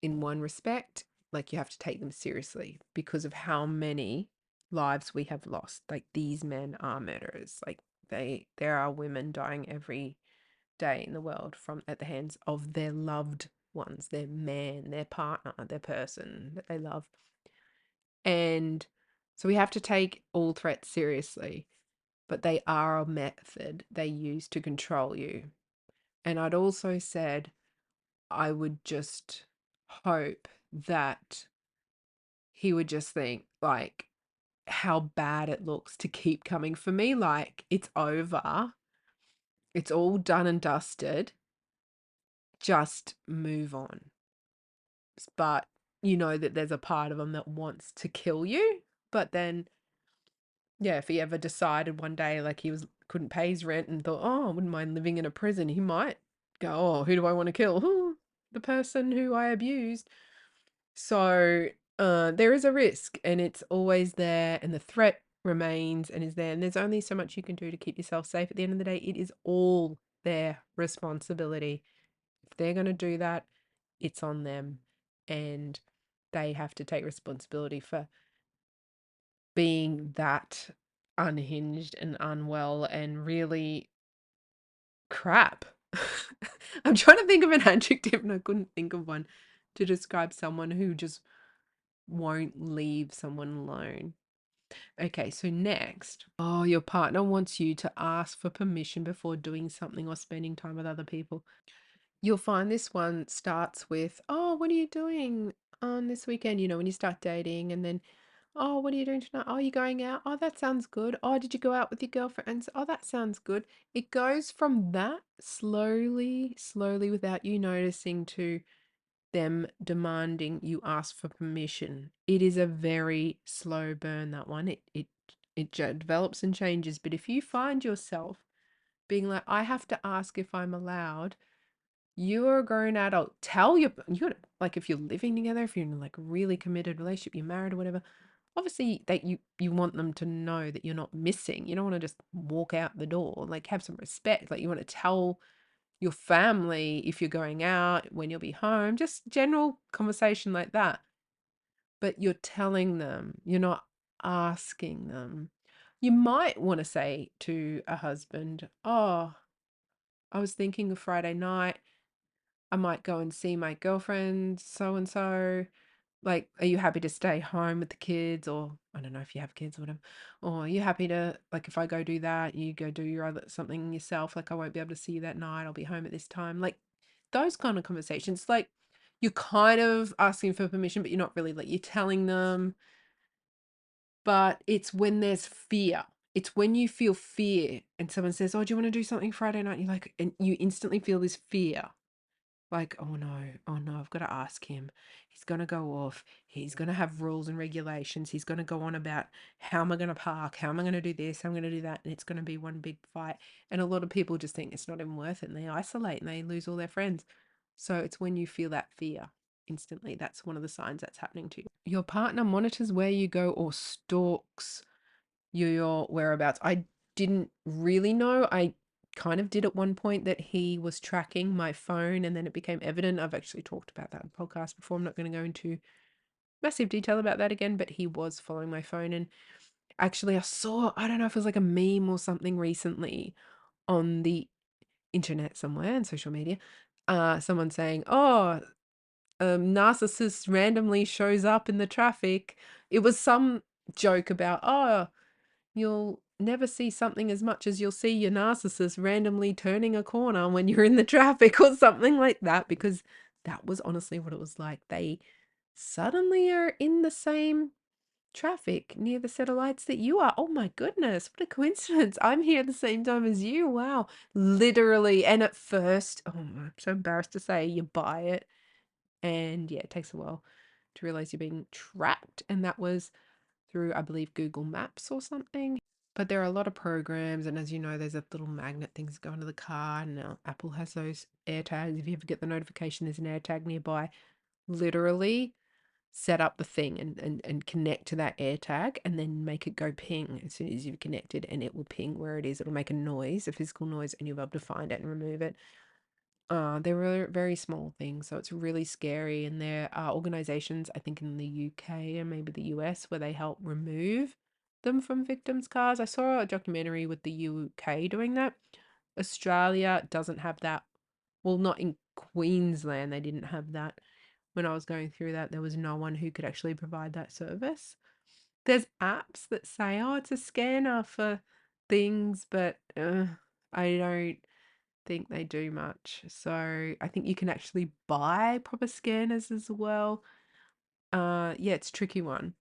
in one respect. Like you have to take them seriously because of how many lives we have lost. Like these men are murderers. Like there are women dying every day in the world from at the hands of their loved ones, their man, their partner, their person that they love. And so we have to take all threats seriously, but they are a method they use to control you. And I'd also said I would just hope that he would just think like how bad it looks to keep coming for me. Like it's over. It's all done and dusted. Just move on. But you know that there's a part of them that wants to kill you. But then, yeah, if he ever decided one day like he was couldn't pay his rent and thought, oh, I wouldn't mind living in a prison, he might go, oh, who do I want to kill? The person who I abused. So there is a risk, and it's always there, and the threat remains and is there, and there's only so much you can do to keep yourself safe. At the end of the day, it is all their responsibility. If they're going to do that, it's on them, and they have to take responsibility for being that unhinged and unwell and really crap. I'm trying to think of an adjective and I couldn't think of one to describe someone who just won't leave someone alone. Okay, so next. Oh, your partner wants you to ask for permission before doing something or spending time with other people. You'll find this one starts with, oh, what are you doing on this weekend? You know, when you start dating, and then, oh, what are you doing tonight? Oh, you going out? Oh, that sounds good. Oh, did you go out with your girlfriends? Oh, that sounds good. It goes from that slowly, slowly, without you noticing, to them demanding you ask for permission. It is a very slow burn, that one. It develops and changes. But if you find yourself being like, I have to ask if I'm allowed, you're a grown adult. Tell you gotta, like, if you're living together, if you're in like a really committed relationship, you're married or whatever, obviously that you want them to know that you're not missing. You don't want to just walk out the door. Like, have some respect. Like, you want to tell your family if you're going out, when you'll be home, just general conversation like that. But you're telling them, you're not asking them. You might want to say to a husband, oh, I was thinking of Friday night, I might go and see my girlfriend so and so. Like, are you happy to stay home with the kids? Or I don't know if you have kids or whatever. Or are you happy to, like, if I go do that, you go do your other something yourself, like I won't be able to see you that night, I'll be home at this time. Like, those kind of conversations. Like, you're kind of asking for permission, but you're not really, like, you're telling them. But it's when there's fear. It's when you feel fear and someone says, oh, do you want to do something Friday night? And you're like, and you instantly feel this fear. Like, oh no, I've got to ask him. He's going to go off. He's going to have rules and regulations. He's going to go on about how am I going to park? How am I going to do this? How am I going to do that? And it's going to be one big fight. And a lot of people just think it's not even worth it, and they isolate and they lose all their friends. So it's when you feel that fear instantly. That's one of the signs that's happening to you. Your partner monitors where you go or stalks your whereabouts. I didn't really know. I kind of did at one point that he was tracking my phone, and then it became evident. I've actually talked about that in the podcast before. I'm not going to go into massive detail about that again, but he was following my phone. And actually, I saw, I don't know if it was like a meme or something recently on the internet somewhere in social media, someone saying, oh, narcissist randomly shows up in the traffic. It was some joke about, oh, you'll never see something as much as you'll see your narcissist randomly turning a corner when you're in the traffic or something like that, because that was honestly what it was like. They suddenly are in the same traffic near the set of lights that you are. Oh my goodness, what a coincidence. I'm here at the same time as you. Wow. Literally. And at first, oh, I'm so embarrassed to say, you buy it. And yeah, it takes a while to realize you're being tracked. And that was through, I believe, Google Maps or something. But there are a lot of programs, and as you know, there's a little magnet things that go into the car, and now Apple has those AirTags. If you ever get the notification there's an AirTag nearby, literally set up the thing and connect to that AirTag, and then make it go ping as soon as you've connected, and it will ping where it is. It'll make a noise, a physical noise, and you'll be able to find it and remove it. They were very small things, so it's really scary. And there are organizations, I think in the UK and maybe the US, where they help remove them from victims' cars. I saw a documentary with the UK doing that. Australia doesn't have that. Well, not in Queensland, they didn't have that. When I was going through that, there was no one who could actually provide that service. There's apps that say, oh, it's a scanner for things, but I don't think they do much. So I think you can actually buy proper scanners as well. Yeah, it's a tricky one.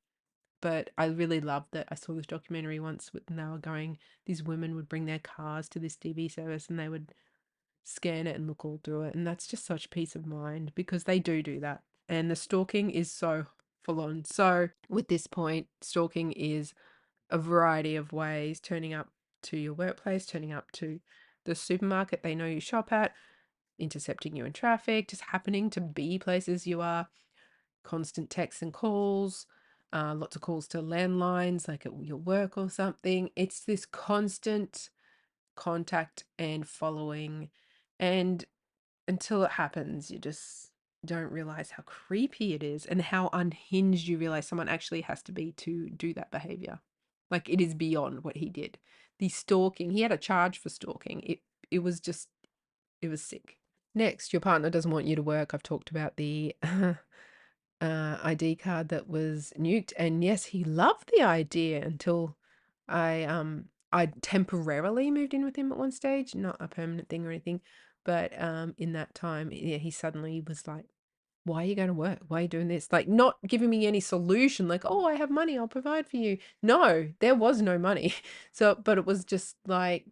But I really loved that. I saw this documentary once and they were going, these women would bring their cars to this DV service and they would scan it and look all through it. And that's just such peace of mind, because they do that. And the stalking is so full on. So with this point, stalking is a variety of ways, turning up to your workplace, turning up to the supermarket they know you shop at, intercepting you in traffic, just happening to be places you are, constant texts and calls, lots of calls to landlines, like at your work or something. It's this constant contact and following. And until it happens, you just don't realize how creepy it is and how unhinged you realize someone actually has to be to do that behavior. Like it is beyond what he did. The stalking, he had a charge for stalking. It was just, it was sick. Next, your partner doesn't want you to work. I've talked about the ID card that was nuked, and yes, he loved the idea until I temporarily moved in with him at one stage, not a permanent thing or anything, but in that time, yeah, he suddenly was like, why are you going to work? Why are you doing this? Like, not giving me any solution, like, oh, I have money, I'll provide for you. No, there was no money. So, but it was just like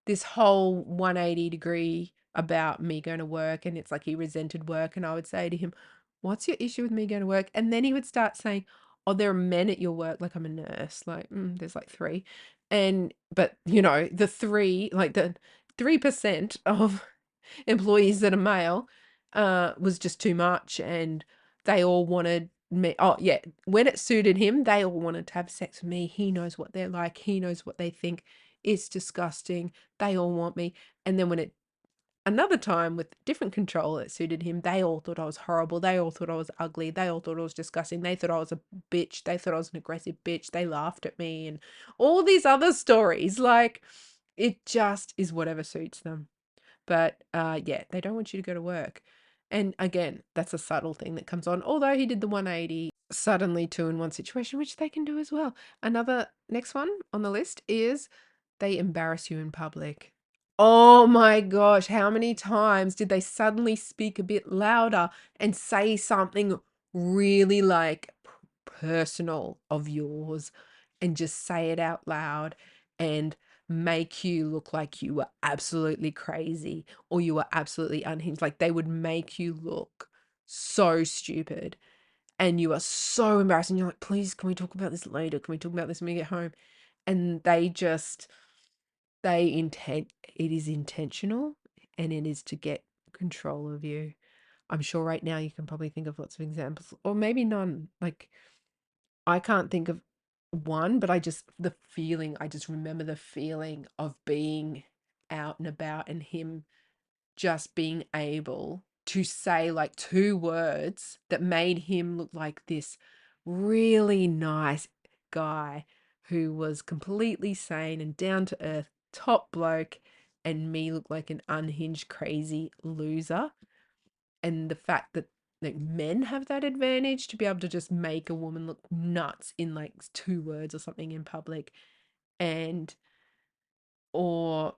this whole 180-degree about me going to work. And it's like he resented work. And I would say to him, what's your issue with me going to work? And then he would start saying, oh, there are men at your work. Like, I'm a nurse. Like, there's like three. But you know, the three, like the 3% of employees that are male was just too much, and they all wanted me. Oh yeah, when it suited him, they all wanted to have sex with me. He knows what they're like. He knows what they think. It's disgusting. They all want me. And then when it another time with different control that suited him, they all thought I was horrible. They all thought I was ugly. They all thought I was disgusting. They thought I was a bitch. They thought I was an aggressive bitch. They laughed at me and all these other stories. Like, it just is whatever suits them. But yeah, they don't want you to go to work. And again, that's a subtle thing that comes on. Although he did the 180 suddenly two in one situation, which they can do as well. Another next one on the list is they embarrass you in public. Oh my gosh, how many times did they suddenly speak a bit louder and say something really like personal of yours and just say it out loud and make you look like you were absolutely crazy or you were absolutely unhinged. Like they would make you look so stupid and you are so embarrassed and you're like, please, can we talk about this later? Can we talk about this when we get home? And it is intentional and it is to get control of you. I'm sure right now you can probably think of lots of examples or maybe none. Like I can't think of one, but I just remember the feeling of being out and about and him just being able to say like two words that made him look like this really nice guy who was completely sane and down to earth, top bloke, and me look like an unhinged, crazy loser. And the fact that like men have that advantage to be able to just make a woman look nuts in like two words or something in public, and or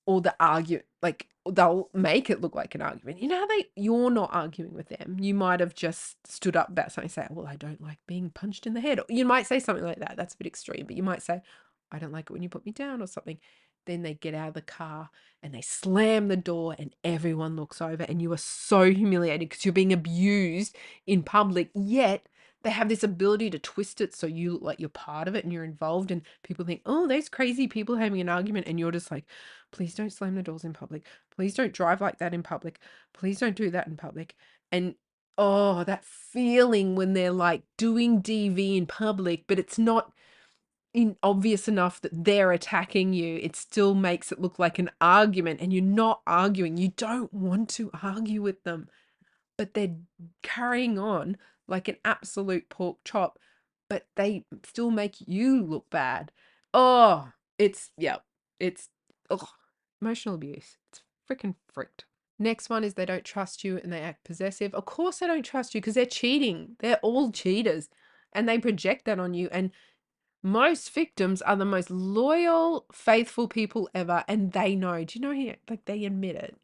the argue like they'll make it look like an argument. You know how you're not arguing with them. You might have just stood up about something, say, well, I don't like being punched in the head. Or you might say something like that. That's a bit extreme, but you might say, I don't like it when you put me down or something. Then they get out of the car and they slam the door and everyone looks over and you are so humiliated because you're being abused in public, yet they have this ability to twist it so you look like you're part of it and you're involved, and people think, oh, those crazy people having an argument, and you're just like, please don't slam the doors in public. Please don't drive like that in public. Please don't do that in public. And oh, that feeling when they're like doing DV in public, but it's not obvious enough that they're attacking you. It still makes it look like an argument and you're not arguing. You don't want to argue with them, but they're carrying on like an absolute pork chop, but they still make you look bad. Oh, yeah, it's ugh, emotional abuse. It's freaking freaked. Next one is they don't trust you and they act possessive. Of course they don't trust you because they're cheating. They're all cheaters and they project that on you. And most victims are the most loyal, faithful people ever. And they know, do you know, like they admit it.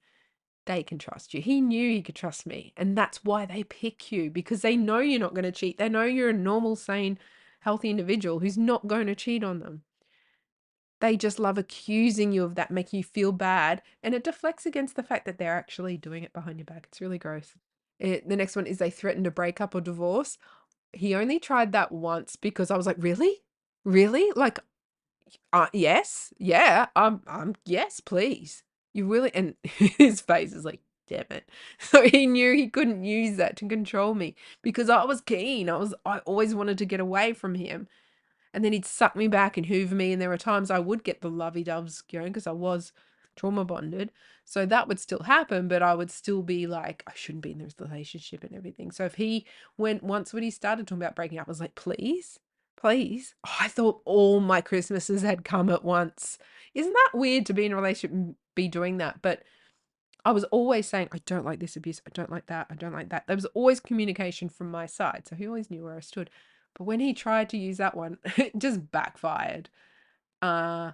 They can trust you. He knew he could trust me. And that's why they pick you, because they know you're not going to cheat. They know you're a normal, sane, healthy individual who's not going to cheat on them. They just love accusing you of that, making you feel bad. And it deflects against the fact that they're actually doing it behind your back. It's really gross. The next one is they threaten to break up or divorce. He only tried that once because I was like, "Really? Really? Like, yes, yeah, yes, please. You really," and his face is like, "Damn it." So he knew he couldn't use that to control me because I was keen. I always wanted to get away from him. And then he'd suck me back and hoover me, and there were times I would get the lovey-dovs going because I was trauma bonded. So that would still happen, but I would still be like, I shouldn't be in this relationship and everything. So if he went once when he started talking about breaking up, I was like, please, please. Oh, I thought all my Christmases had come at once. Isn't that weird to be in a relationship and be doing that? But I was always saying, I don't like this abuse. I don't like that. I don't like that. There was always communication from my side. So he always knew where I stood. But when he tried to use that one, it just backfired. Uh,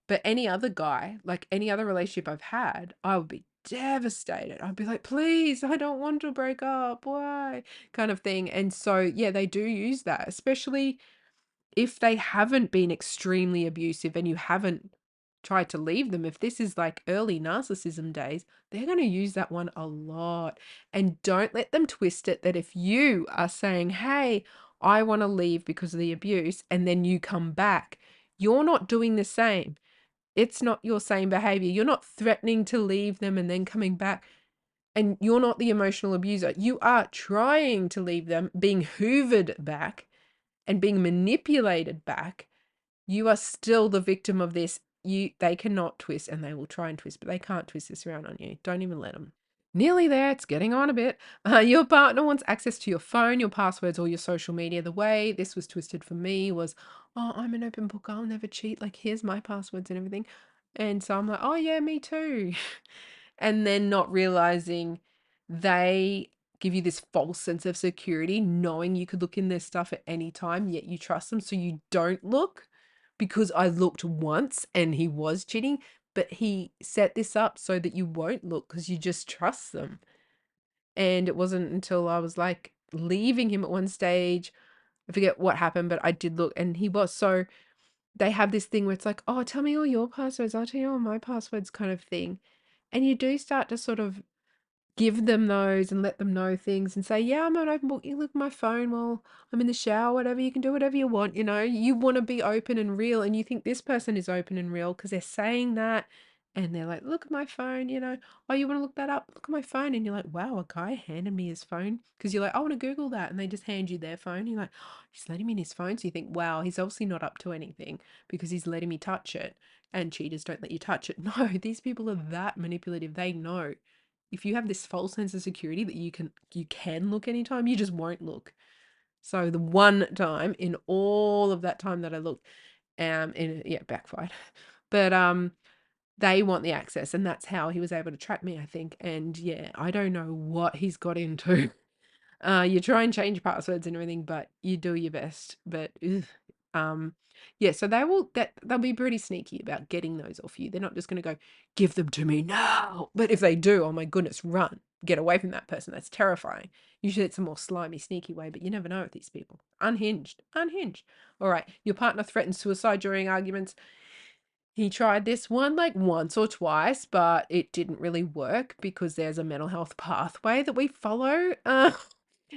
but any other guy, like any other relationship I've had, I would be devastated. I'd be like, please, I don't want to break up. Why? Kind of thing. And so, yeah, they do use that, especially if they haven't been extremely abusive and you haven't tried to leave them. If this is like early narcissism days, they're going to use that one a lot. And don't let them twist it that if you are saying, hey, I want to leave because of the abuse, and then you come back, you're not doing the same. It's not your same behavior. You're not threatening to leave them and then coming back. And you're not the emotional abuser. You are trying to leave them, being hoovered back and being manipulated back. You are still the victim of this. They cannot twist, and they will try and twist, but they can't twist this around on you. Don't even let them. Nearly there. It's getting on a bit. Your partner wants access to your phone, your passwords, or your social media. The way this was twisted for me was, oh, I'm an open book. I'll never cheat. Like, here's my passwords and everything. And so I'm like, oh, yeah, me too. And then not realizing they give you this false sense of security, knowing you could look in their stuff at any time, yet you trust them. So you don't look, because I looked once and he was cheating, but he set this up so that you won't look because you just trust them. And it wasn't until I was like leaving him at one stage, I forget what happened, but I did look and he was. So they have this thing where it's like, oh, tell me all your passwords, I'll tell you all my passwords kind of thing. And you do start to sort of give them those and let them know things and say, yeah, I'm an open book. You look at my phone while I'm in the shower, whatever. You can do whatever you want. You want to be open and real, and you think this person is open and real because they're saying that, and they're like, look at my phone, oh, you want to look that up? Look at my phone. And you're like, wow, a guy handed me his phone, because you're like, I want to Google that. And they just hand you their phone. You're like, oh, he's letting me in his phone. So you think, wow, he's obviously not up to anything because he's letting me touch it. And cheaters don't let you touch it. No, these people are that manipulative. They know if you have this false sense of security that you can look anytime, you just won't look. So the one time in all of that time that I looked, backfired. But they want the access, and that's how he was able to track me, I think. And yeah, I don't know what he's got into. You try and change passwords and everything, but you do your best. But yeah, so they'll be pretty sneaky about getting those off you. They're not just going to go, give them to me now. But if they do, oh my goodness, run, get away from that person. That's terrifying. Usually it's a more slimy, sneaky way, but you never know with these people. Unhinged. All right, your partner threatens suicide during arguments. He tried this one like once or twice, but it didn't really work because there's a mental health pathway that we follow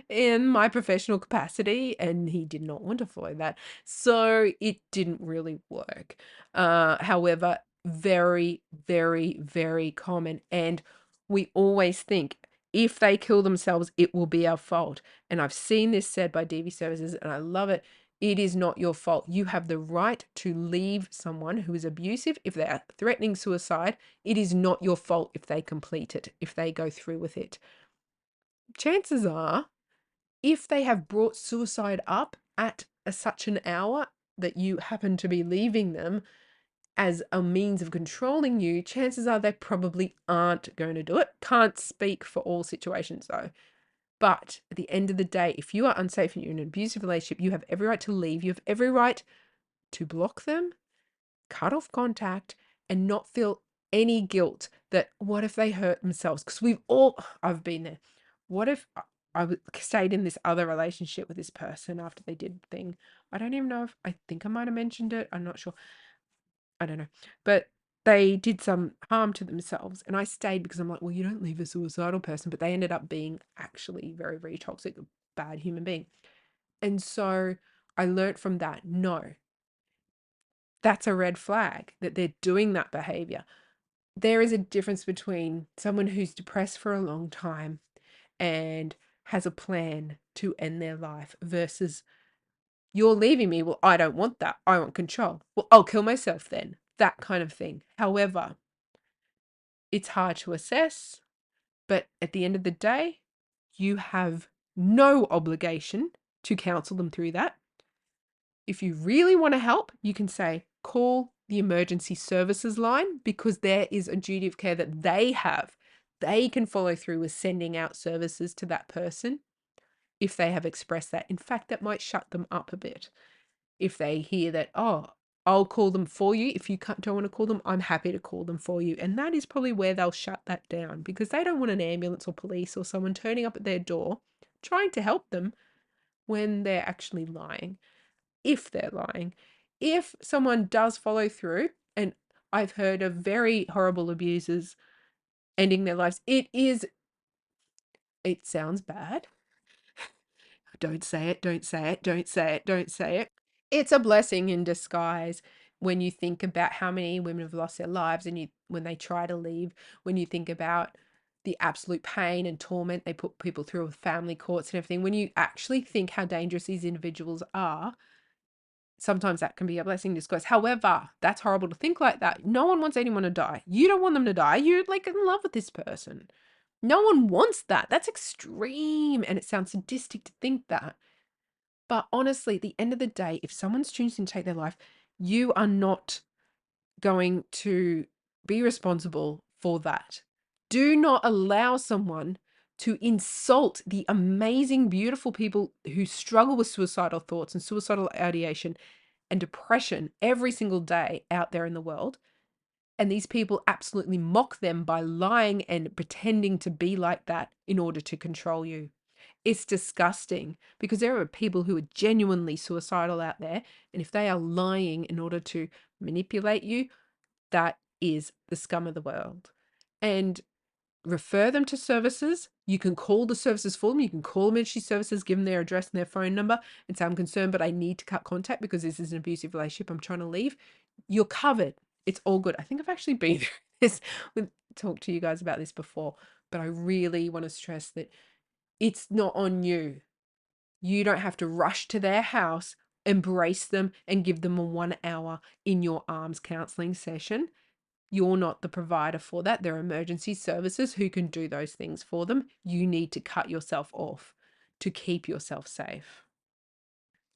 in my professional capacity, and he did not want to follow that. So it didn't really work. However, very, very, very common. And we always think if they kill themselves, it will be our fault. And I've seen this said by DV services, and I love it. It is not your fault. You have the right to leave someone who is abusive if they are threatening suicide. It is not your fault if they complete it, if they go through with it. Chances are, if they have brought suicide up at such an hour that you happen to be leaving them as a means of controlling you, chances are they probably aren't going to do it. Can't speak for all situations though. But at the end of the day, if you are unsafe and you're in an abusive relationship, you have every right to leave. You have every right to block them, cut off contact, and not feel any guilt that what if they hurt themselves? Because I've been there. What if stayed in this other relationship with this person after they did the thing? I don't even know I think I might have mentioned it. I'm not sure. I don't know. But they did some harm to themselves. And I stayed because I'm like, well, you don't leave a suicidal person, but they ended up being actually very, very toxic, a bad human being. And so I learnt from that, no, that's a red flag that they're doing that behavior. There is a difference between someone who's depressed for a long time and has a plan to end their life versus you're leaving me. Well, I don't want that. I want control. Well, I'll kill myself then. That kind of thing. However, it's hard to assess, but at the end of the day, you have no obligation to counsel them through that. If you really want to help, you can say, call the emergency services line because there is a duty of care that they have. They can follow through with sending out services to that person if they have expressed that. In fact, that might shut them up a bit. If they hear that, oh, I'll call them for you. If you don't want to call them, I'm happy to call them for you. And that is probably where they'll shut that down because they don't want an ambulance or police or someone turning up at their door trying to help them when they're actually lying. If they're lying, if someone does follow through, and I've heard of very horrible abusers ending their lives, it sounds bad. Don't say it, don't say it, don't say it, don't say it. It's a blessing in disguise when you think about how many women have lost their lives and when they try to leave, when you think about the absolute pain and torment they put people through with family courts and everything, when you actually think how dangerous these individuals are, sometimes that can be a blessing in disguise. However, that's horrible to think like that. No one wants anyone to die. You don't want them to die. You're like in love with this person. No one wants that. That's extreme. And it sounds sadistic to think that. But honestly, at the end of the day, if someone's choosing to take their life, you are not going to be responsible for that. Do not allow someone to insult the amazing, beautiful people who struggle with suicidal thoughts and suicidal ideation and depression every single day out there in the world. And these people absolutely mock them by lying and pretending to be like that in order to control you. It's disgusting because there are people who are genuinely suicidal out there. And if they are lying in order to manipulate you, that is the scum of the world. And refer them to services. You can call the services for them. You can call emergency services, give them their address and their phone number and say, I'm concerned, but I need to cut contact because this is an abusive relationship. I'm trying to leave. You're covered. It's all good. I think I've actually been through this. We've talked to you guys about this before, but I really want to stress that it's not on you. You don't have to rush to their house, embrace them, and give them a 1 hour in your arms counseling session. You're not the provider for that. There are emergency services who can do those things for them. You need to cut yourself off to keep yourself safe.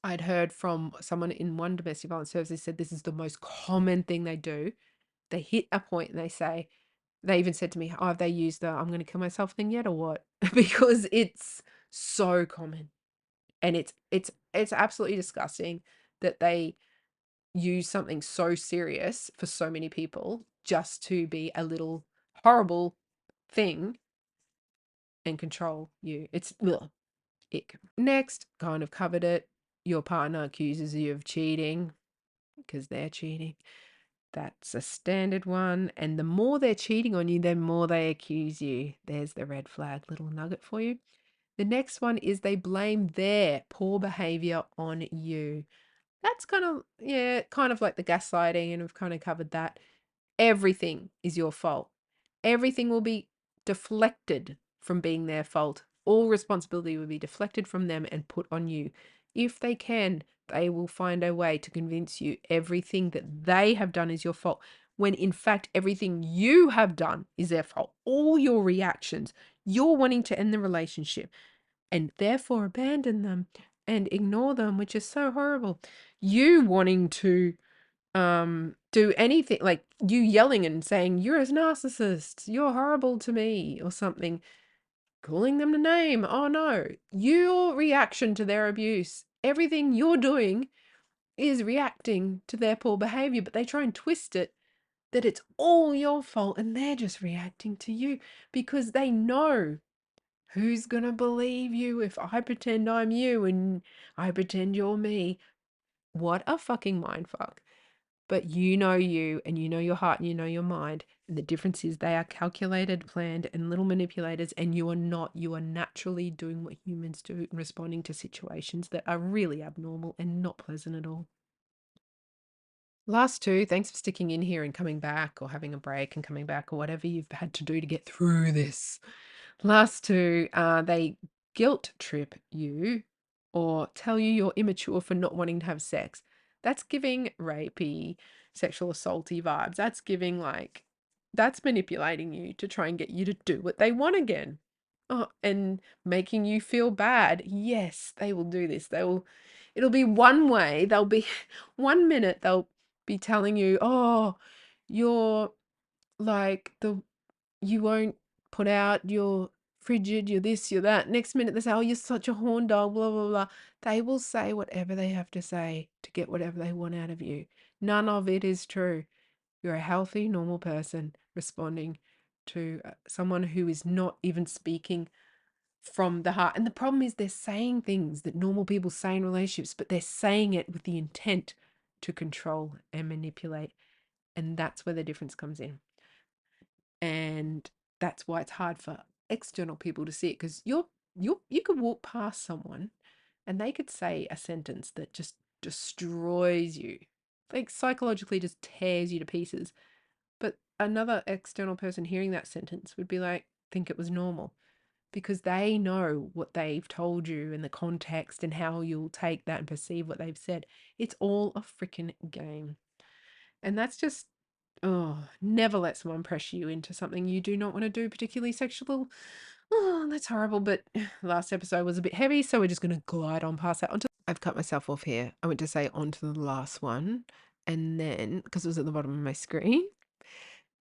I'd heard from someone in one domestic violence service who said this is the most common thing they do. They hit a point and they say, they even said to me, oh, have they used the I'm going to kill myself thing yet or what? Because it's so common. And it's absolutely disgusting that they use something so serious for so many people just to be a little horrible thing and control you. It's ugh, ick. Next, kind of covered it. Your partner accuses you of cheating because they're cheating. That's a standard one. And the more they're cheating on you, the more they accuse you. There's the red flag little nugget for you. The next one is they blame their poor behavior on you. That's kind of, yeah, kind of like the gaslighting, and we've kind of covered that. Everything is your fault. Everything will be deflected from being their fault. All responsibility will be deflected from them and put on you. If they can, they will find a way to convince you everything that they have done is your fault, when in fact, everything you have done is their fault. All your reactions, you're wanting to end the relationship and therefore abandon them and ignore them, which is so horrible. You wanting to do anything, like you yelling and saying you're a narcissist, you're horrible to me or something, calling them a name. Oh no, your reaction to their abuse, everything you're doing is reacting to their poor behavior, but they try and twist it that it's all your fault and they're just reacting to you because they know who's gonna believe you if I pretend I'm you and I pretend you're me. What a fucking mindfuck. But you know you, and you know your heart, and you know your mind. And the difference is they are calculated, planned, and little manipulators, and you are not. You are naturally doing what humans do and responding to situations that are really abnormal and not pleasant at all. Last two, thanks for sticking in here and coming back, or having a break and coming back, or whatever you've had to do to get through this. Last two, they guilt trip you or tell you you're immature for not wanting to have sex. That's giving rapey, sexual assaulty vibes. That's giving that's manipulating you to try and get you to do what they want again. Oh, and making you feel bad. Yes, they will do this. It'll be one way. They'll be 1 minute, they'll be telling you, oh, you're like you won't put out, you're frigid, you're this, you're that. Next minute they say, oh, you're such a horn dog, blah, blah, blah. They will say whatever they have to say to get whatever they want out of you. None of it is true. You're a healthy, normal person responding to someone who is not even speaking from the heart. And the problem is they're saying things that normal people say in relationships, but they're saying it with the intent to control and manipulate. And that's where the difference comes in. And that's why it's hard for external people to see it, because you could walk past someone and they could say a sentence that just destroys you, like psychologically just tears you to pieces. But another external person hearing that sentence would be like, think it was normal, because they know what they've told you and the context and how you'll take that and perceive what they've said. It's all a freaking game. And that's just, oh, never let someone pressure you into something you do not want to do, particularly sexual. Oh, that's horrible. But last episode was a bit heavy, so we're just going to glide on past that. I've cut myself off here. I went to say on to the last one, and then, because it was at the bottom of my screen,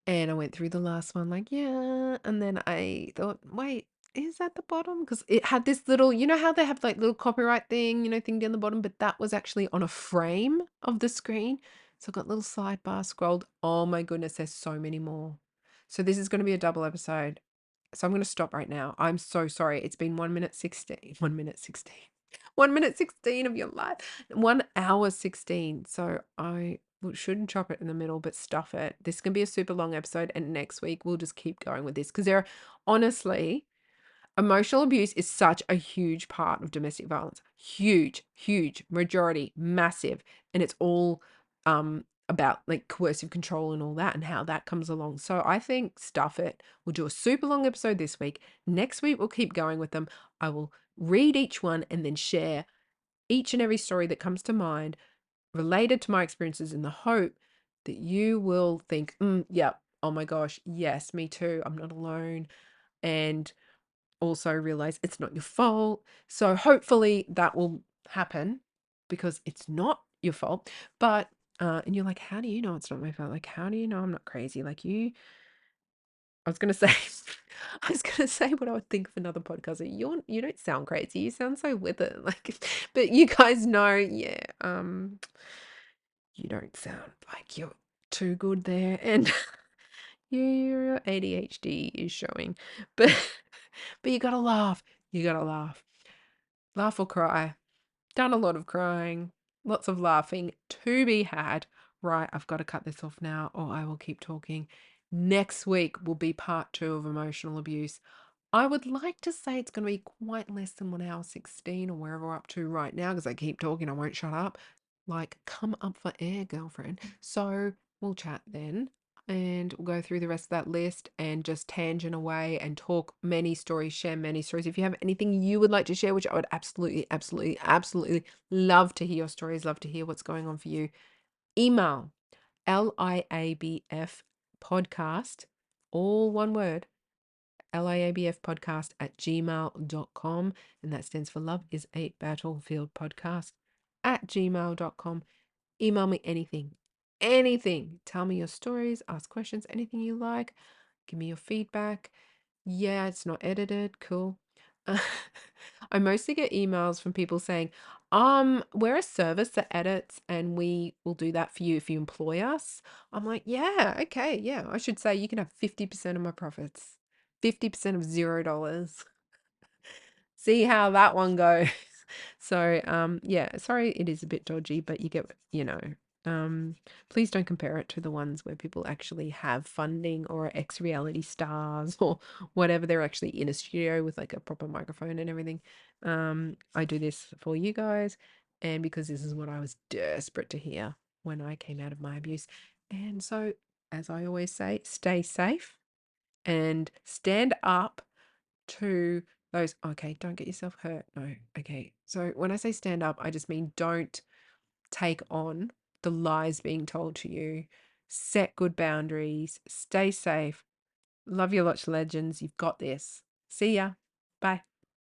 and I went through the last one like, yeah. And then I thought, wait, is that the bottom? Because it had this little, you know how they have like little copyright thing, thing down the bottom, but that was actually on a frame of the screen. So I've got little sidebar scrolled. Oh my goodness, there's so many more. So this is going to be a double episode. So I'm going to stop right now. I'm so sorry. It's been 1 minute 16. 1 minute 16. 1 minute 16 of your life. 1 hour 16. So I shouldn't chop it in the middle, but stuff it. This can be a super long episode, and next week we'll just keep going with this, because there are, honestly, emotional abuse is such a huge part of domestic violence. Huge, huge, majority, massive. And it's all about like coercive control and all that, and how that comes along. So I think stuff it. We'll do a super long episode this week. Next week we'll keep going with them. I will read each one and then share each and every story that comes to mind related to my experiences, in the hope that you will think, yeah, oh my gosh, yes, me too. I'm not alone. And also realize it's not your fault. So hopefully that will happen, because it's not your fault. But and you're like, how do you know it's not my fault? Like, how do you know I'm not crazy? Like, I was gonna say, I was gonna say what I would think of another podcaster. You don't sound crazy. You sound so with it. Like, but you guys know, yeah, you don't sound like you're too good there, and your ADHD is showing. But but you gotta laugh. You gotta laugh. Laugh or cry. Done a lot of crying, lots of laughing to be had. Right, I've got to cut this off now, or I will keep talking. Next week will be part 2 of emotional abuse. I would like to say it's going to be quite less than 1 hour 16, or wherever we're up to right now, because I keep talking, I won't shut up. Like, come up for air, girlfriend. So we'll chat then, and we'll go through the rest of that list and just tangent away and talk many stories, share many stories. If you have anything you would like to share, which I would absolutely, absolutely, absolutely love to hear your stories, love to hear what's going on for you, email LIABF podcast, all one word, liabfpodcast@gmail.com. And that stands for Love is a Battlefield Podcast @gmail.com. Email me anything, anything. Tell me your stories, ask questions, anything you like. Give me your feedback. Yeah, it's not edited. Cool. I mostly get emails from people saying, we're a service that edits, and we will do that for you if you employ us. I'm like, yeah, okay, yeah. I should say you can have 50% of my profits. 50% of $0. See how that one goes. So, yeah, sorry, it is a bit dodgy, but you get, Um, Please don't compare it to the ones where people actually have funding or are ex-reality stars or whatever. They're actually in a studio with like a proper microphone and everything. I do this for you guys, and because this is what I was desperate to hear when I came out of my abuse. And so, as I always say, stay safe and stand up to those. Okay, don't get yourself hurt. No, okay. So when I say stand up, I just mean don't take on the lies being told to you. Set good boundaries. Stay safe. Love your Lodge Legends. You've got this. See ya. Bye.